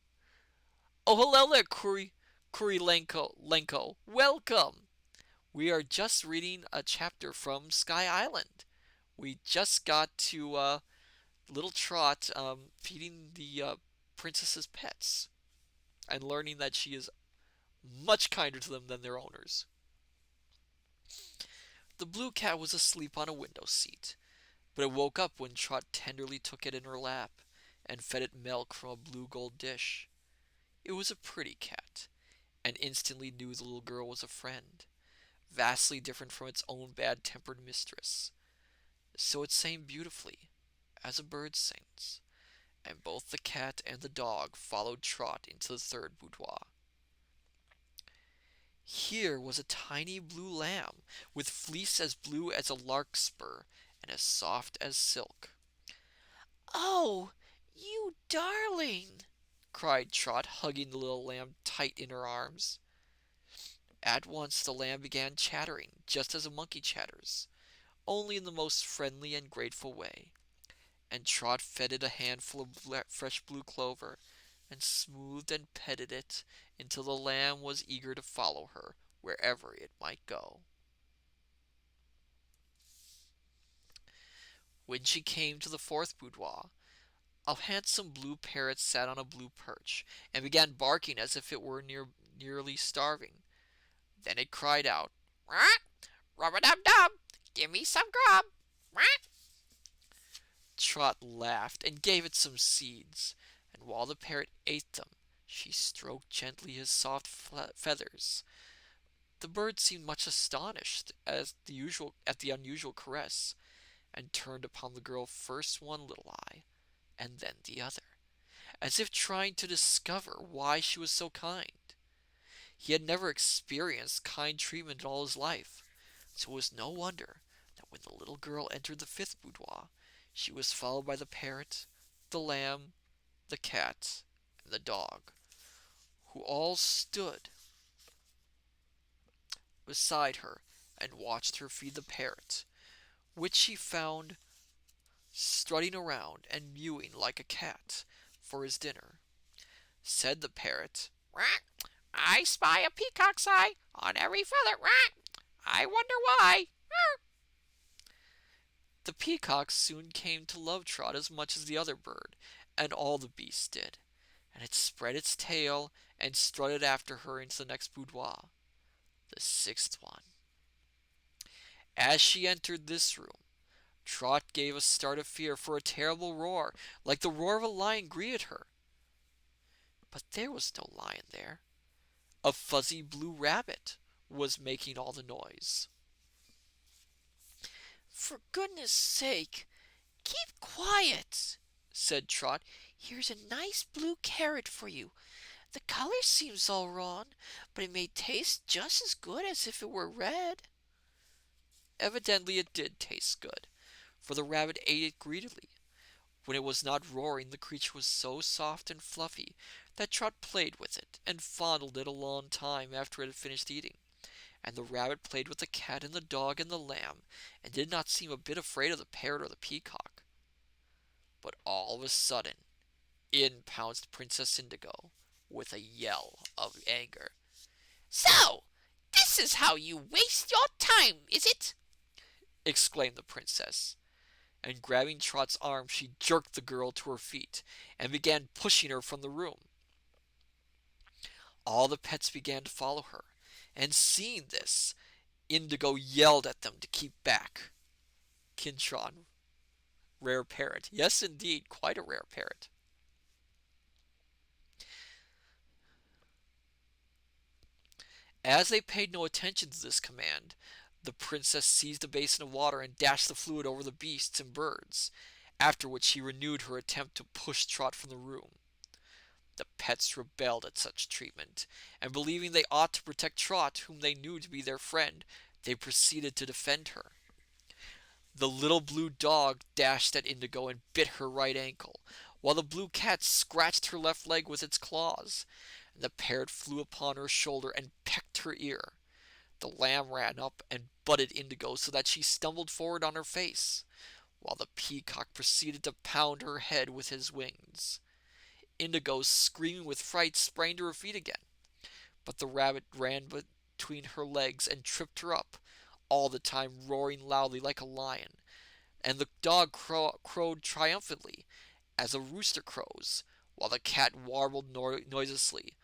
"Oh, hello there, Lenko. Welcome! We are just reading a chapter from Sky Island. We just got to little Trot feeding the princess's pets and learning that she is much kinder to them than their owners." The blue cat was asleep on a window seat, but it woke up when Trot tenderly took it in her lap and fed it milk from a blue gold dish. It was a pretty cat, and instantly knew the little girl was a friend, vastly different from its own bad-tempered mistress. So it sang beautifully, as a bird sings, and both the cat and the dog followed Trot into the third boudoir. Here was a tiny blue lamb, with fleece as blue as a larkspur and as soft as silk. "Oh, you darling!" cried Trot, hugging the little lamb tight in her arms. At once the lamb began chattering, just as a monkey chatters, only in the most friendly and grateful way, and Trot fed it a handful of fresh blue clover, and smoothed and petted it until the lamb was eager to follow her wherever it might go. When she came to the fourth boudoir, a handsome blue parrot sat on a blue perch, and began barking as if it were nearly starving. Then it cried out, "Quack! Rub-a-dub-dub! Give me some grub! Quack!" Trot laughed and gave it some seeds, and while the parrot ate them, she stroked gently his soft feathers. The bird seemed much astonished at the unusual caress, and turned upon the girl first one little eye, and then the other, as if trying to discover why she was so kind. He had never experienced kind treatment in all his life, so it was no wonder that when the little girl entered the fifth boudoir, she was followed by the parrot, the lamb, the cat, and the dog, who all stood beside her and watched her feed the parrot, which she found strutting around and mewing like a cat for his dinner. Said the parrot, "Quack! I spy a peacock's eye on every feather. Quack! I wonder why." The peacock soon came to love Trot as much as the other bird, and all the beasts did, and it spread its tail and strutted after her into the next boudoir, the sixth one. As she entered this room, Trot gave a start of fear, for a terrible roar, like the roar of a lion, greeted her. But there was no lion there. A fuzzy blue rabbit was making all the noise. For goodness sake, keep quiet, said Trot. Here's a nice blue carrot for you. The color seems all wrong, but it may taste just as good as if it were red. Evidently it did taste good, for the rabbit ate it greedily. When it was not roaring, the creature was so soft and fluffy that Trot played with it and fondled it a long time after it had finished eating. And the rabbit played with the cat and the dog and the lamb, and did not seem a bit afraid of the parrot or the peacock. But all of a sudden, in pounced Princess Indigo with a yell of anger. So, this is how you waste your time, is it? Exclaimed the princess. And grabbing Trot's arm, she jerked the girl to her feet and began pushing her from the room. All the pets began to follow her, and seeing this, Indigo yelled at them to keep back. Kintron, rare parrot. Yes, indeed, quite a rare parrot. As they paid no attention to this command, the princess seized a basin of water and dashed the fluid over the beasts and birds, after which she renewed her attempt to push Trot from the room. The pets rebelled at such treatment, and believing they ought to protect Trot, whom they knew to be their friend, they proceeded to defend her. The little blue dog dashed at Indigo and bit her right ankle, while the blue cat scratched her left leg with its claws. The parrot flew upon her shoulder and pecked her ear. The lamb ran up and butted Indigo so that she stumbled forward on her face, while the peacock proceeded to pound her head with his wings. Indigo, screaming with fright, sprang to her feet again, but the rabbit ran between her legs and tripped her up, all the time roaring loudly like a lion, and the dog crowed triumphantly, as a rooster crows, while the cat warbled noiselessly,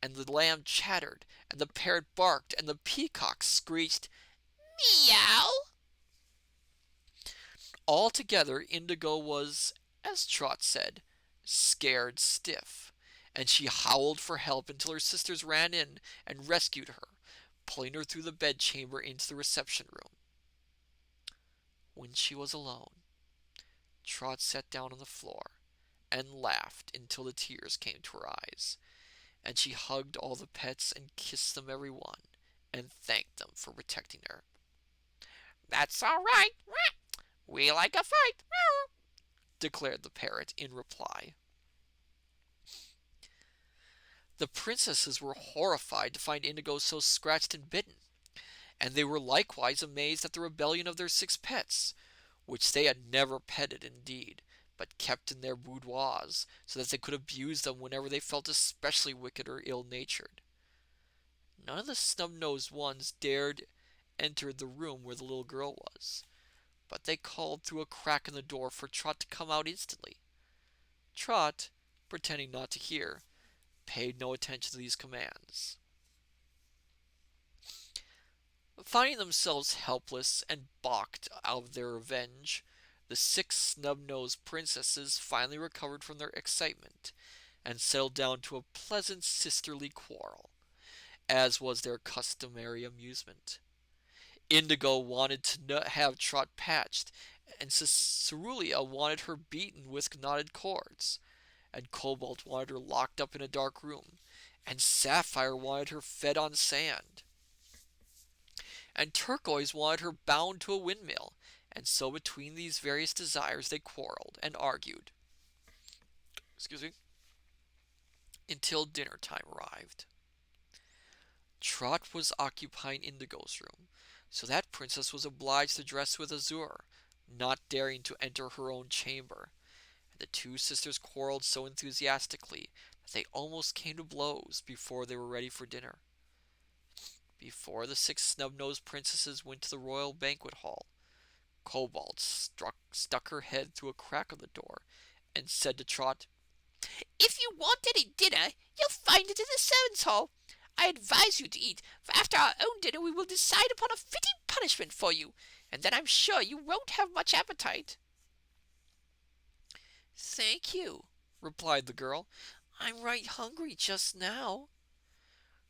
and the lamb chattered, and the parrot barked, and the peacock screeched, Meow! Altogether, Indigo was, as Trot said, scared stiff, and she howled for help until her sisters ran in and rescued her, pulling her through the bedchamber into the reception room. When she was alone, Trot sat down on the floor and laughed until the tears came to her eyes, and she hugged all the pets and kissed them every one, and thanked them for protecting her. That's all right. We like a fight, declared the parrot in reply. The princesses were horrified to find Indigo so scratched and bitten, and they were likewise amazed at the rebellion of their 6 pets, which they had never petted indeed, but kept in their boudoirs, so that they could abuse them whenever they felt especially wicked or ill-natured. None of the snub-nosed ones dared enter the room where the little girl was, but they called through a crack in the door for Trot to come out instantly. Trot, pretending not to hear, paid no attention to these commands. Finding themselves helpless and balked of their revenge, the 6 snub-nosed princesses finally recovered from their excitement and settled down to a pleasant sisterly quarrel, as was their customary amusement. Indigo wanted to have Trot patched, and Cerulean wanted her beaten with knotted cords, and Cobalt wanted her locked up in a dark room, and Sapphire wanted her fed on sand, and Turquoise wanted her bound to a windmill, and so between these various desires they quarreled and argued. Until dinner time arrived. Trot was occupying Indigo's room, so that princess was obliged to dress with Azure, not daring to enter her own chamber, and the 2 sisters quarreled so enthusiastically that they almost came to blows before they were ready for dinner. Before the 6 snub-nosed princesses went to the royal banquet hall, Cobalt stuck her head through a crack of the door and said to Trot, If you want any dinner, you'll find it in the servants' hall. I advise you to eat, for after our own dinner we will decide upon a fitting punishment for you, and then I'm sure you won't have much appetite." "Thank you," replied the girl. "I'm right hungry just now."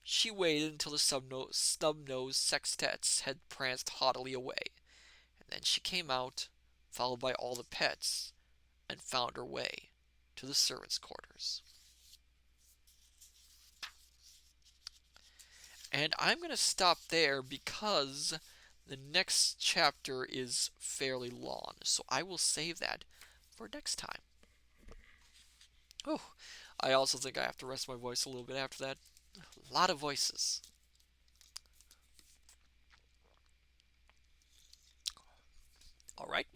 She waited until the snub-nosed sextettes had pranced haughtily away, and then she came out, followed by all the pets, and found her way to the servants' quarters. And I'm going to stop there because the next chapter is fairly long, so I will save that for next time. Oh, I also think I have to rest my voice a little bit after that. A lot of voices. All right.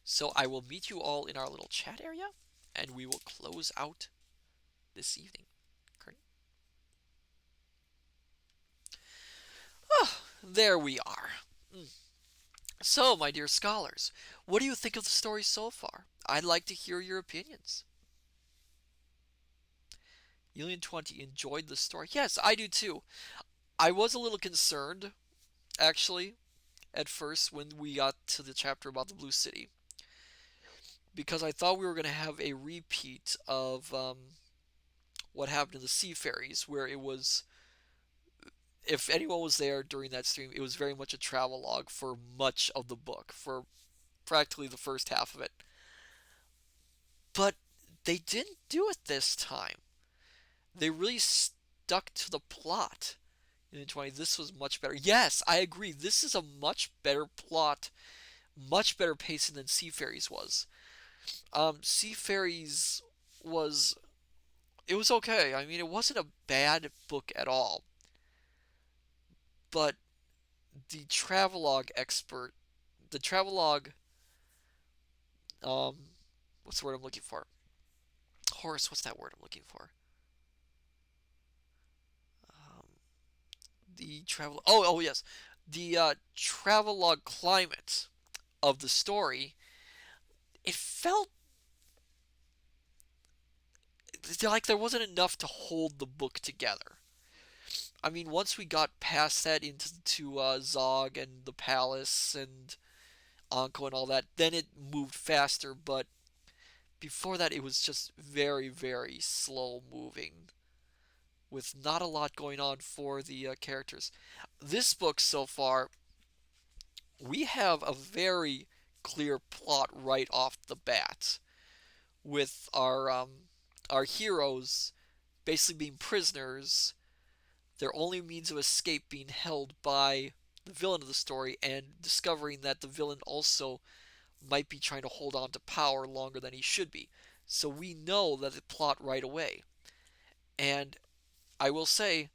So I will meet you all in our little chat area, and we will close out this evening. Oh, there we are. So, my dear scholars, what do you think of the story so far? I'd like to hear your opinions. Alien20 enjoyed the story. Yes, I do too. I was a little concerned, actually, at first when we got to the chapter about the Blue City, because I thought we were going to have a repeat of what happened to the Sea Fairies, where it was, if anyone was there during that stream, it was very much a travelogue for much of the book, for practically the first half of it. But they didn't do it this time. They really stuck to the plot. In 20, this was much better. Yes, I agree. This is a much better plot, much better pacing than Sea Fairies was. Sea Fairies was, it was okay. I mean, it wasn't a bad book at all. But the travelogue expert, the travelogue, um, what's the word I'm looking for? Horace, what's that word I'm looking for? Um, the travel. Oh yes, the travelogue climate of the story. It felt like there wasn't enough to hold the book together. I mean, once we got past that into Zog and the palace and Anko and all that, then it moved faster. But before that, it was just very, very slow moving, with not a lot going on for the characters. This book so far, we have a very clear plot right off the bat, with our heroes basically being prisoners, their only means of escape being held by the villain of the story, and discovering that the villain also might be trying to hold on to power longer than he should be. So we know that the plot right away. And I will say,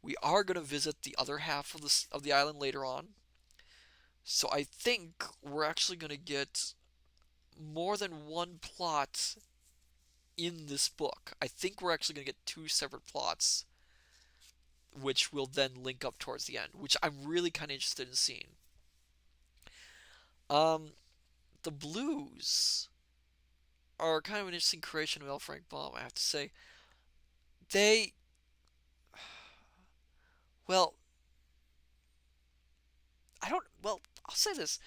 we are going to visit the other half of the island later on. So I think we're actually going to get more than one plot in this book. I think we're actually going to get two separate plots, which will then link up towards the end, which I'm really kind of interested in seeing. Um, the Blues are kind of an interesting creation of L. Frank Baum, I have to say. They, well, I don't, well, I'll say this.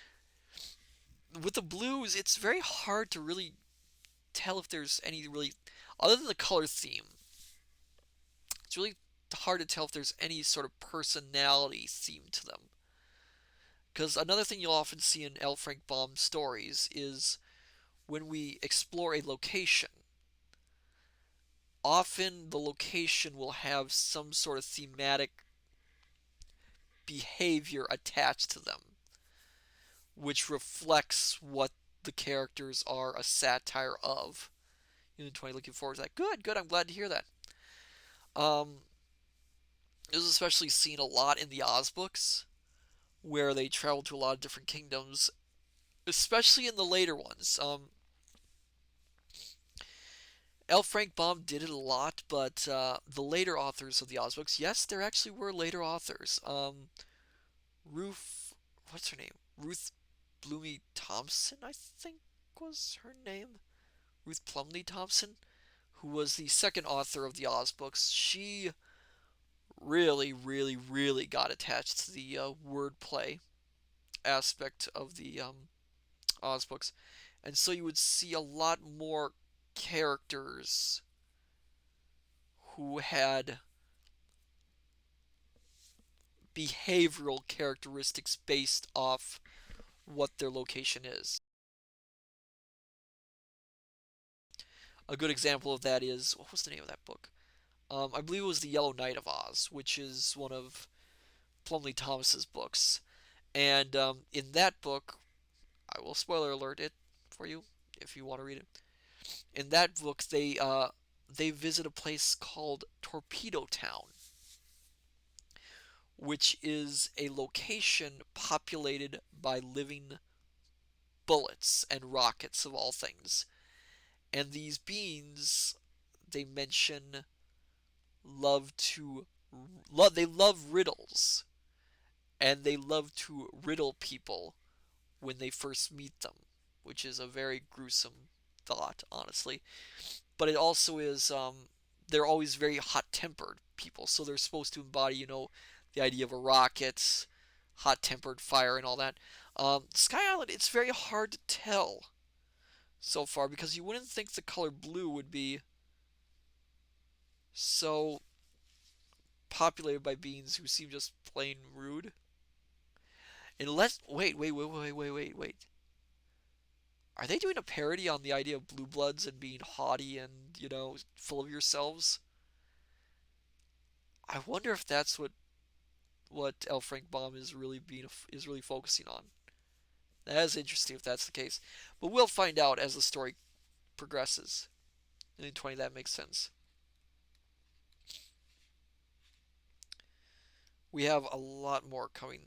With the Blues, it's very hard to really tell if there's any really, other than the color theme, it's really hard to tell if there's any sort of personality theme to them. Because another thing you'll often see in L. Frank Baum stories is when we explore a location, often the location will have some sort of thematic behavior attached to them, which reflects what the characters are a satire of. Unit 20 looking forward to that. Good, good. I'm glad to hear that. This is especially seen a lot in the Oz books, where they travel to a lot of different kingdoms, especially in the later ones. L. Frank Baum did it a lot, but the later authors of the Oz books, yes, there actually were later authors. What's her name? Ruth Bloomy Thompson, I think was her name. Ruth Plumley Thompson, who was the second author of the Oz books. She really, really, really got attached to the wordplay aspect of the Oz books, and so you would see a lot more characters who had behavioral characteristics based off what their location is. A good example of that is, what was the name of that book? I believe it was The Yellow Knight of Oz, which is one of Plumley Thomas's books. And in that book, I will spoiler alert it for you if you want to read it. In that book, they visit a place called Torpedo Town, which is a location populated by living bullets and rockets of all things. And these beings, they mention, love to they love riddles, and they love to riddle people when they first meet them, which is a very gruesome thought, honestly. But it also is, they're always very hot-tempered people, so they're supposed to embody, the idea of a rocket, hot-tempered fire, and all that. Sky Island, it's very hard to tell so far because you wouldn't think the color blue would be so populated by beings who seem just plain rude. Unless, wait. Are they doing a parody on the idea of blue bloods and being haughty and, full of yourselves? I wonder if that's what L. Frank Baum is really focusing on. That is interesting if that's the case. But we'll find out as the story progresses. In 20, that makes sense. We have a lot more coming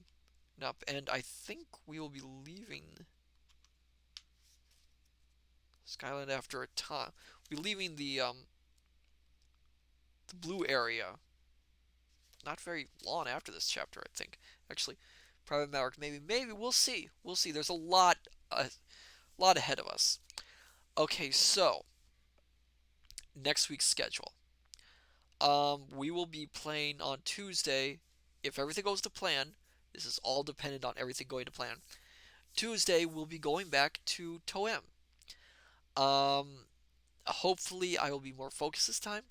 up, and I think we will be leaving Skyland after a time. We're leaving the blue area not very long after this chapter, I think. Actually, Private Maverick, maybe we'll see. We'll see. There's a lot ahead of us. Okay, so next week's schedule. We will be playing on Tuesday if everything goes to plan. This is all dependent on everything going to plan. Tuesday we'll be going back to Toem. Hopefully I will be more focused this time.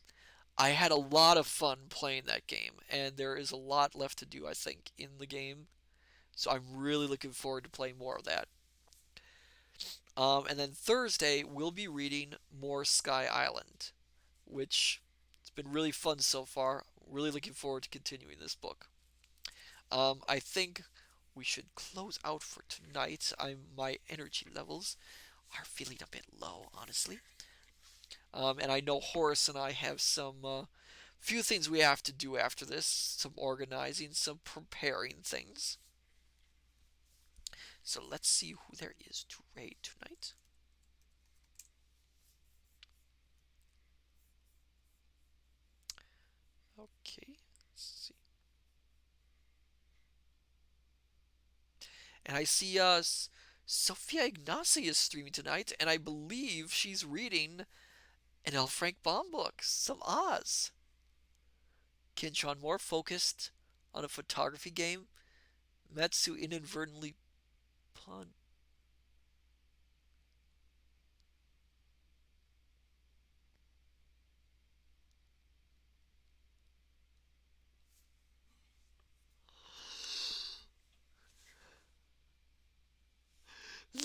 I had a lot of fun playing that game, and there is a lot left to do, I think, in the game. So I'm really looking forward to playing more of that. And then Thursday, we'll be reading more Sky Island, which it's been really fun so far. Really looking forward to continuing this book. I think we should close out for tonight. My energy levels are feeling a bit low, honestly. And I know Horace and I have some few things we have to do after this. Some organizing, some preparing things. So let's see who there is to raid tonight. Okay, let's see. And I see Sophia Ignacy is streaming tonight, and I believe she's reading an L. Frank Baum book, some Oz. Kinchon more focused on a photography game. Matsu inadvertently pun.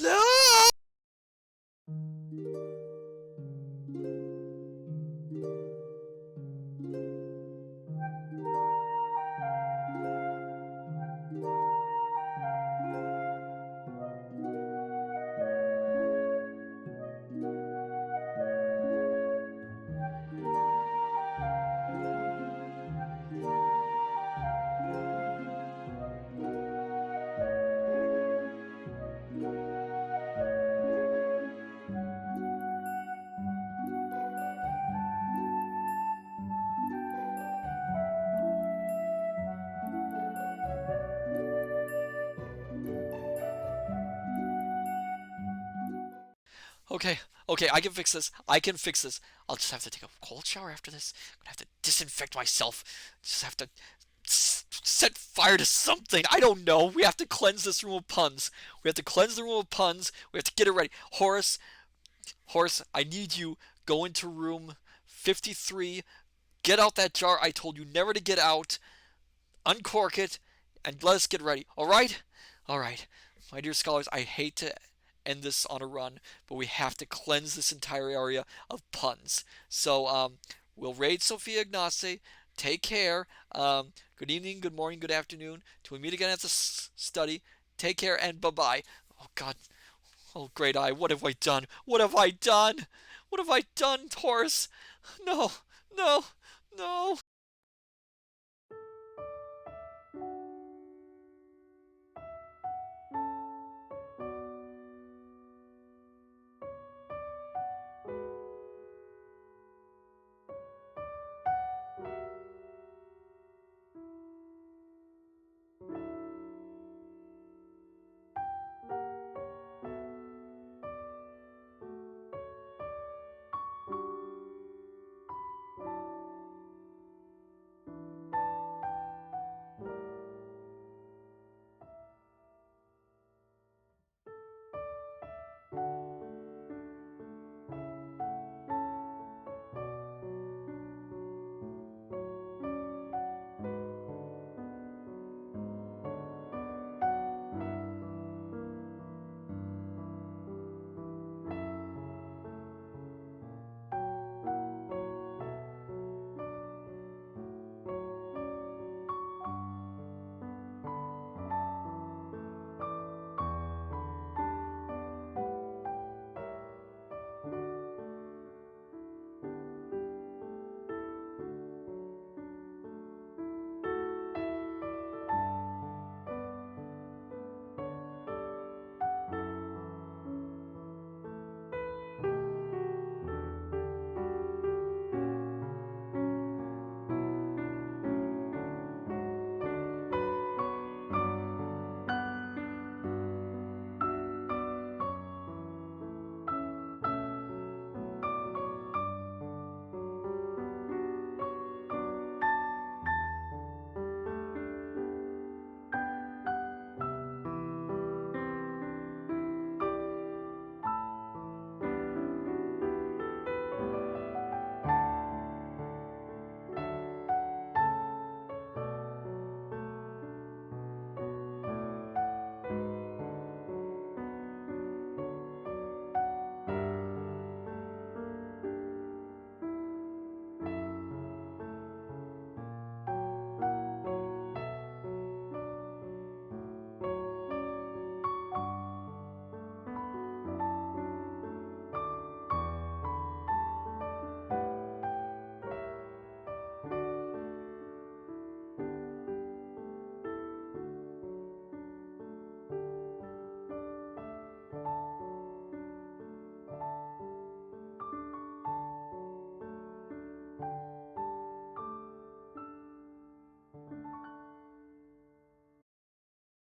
No! Okay, okay, I can fix this. I can fix this. I'll just have to take a cold shower after this. I'm gonna have to disinfect myself. Just have to set fire to something. I don't know. We have to cleanse this room of puns. We have to cleanse the room of puns. We have to get it ready. Horace, I need you. Go into room 53. Get out that jar I told you never to get out. Uncork it and let us get ready. All right? All right. My dear scholars, I hate to end this on a run, but we have to cleanse this entire area of puns. So, we'll raid Sophia Ignace. Take care. Good evening, good morning, good afternoon. Till we meet again at the study. Take care and bye-bye. Oh, God. Oh, great eye. What have I done? What have I done? What have I done, Taurus? No, no, no.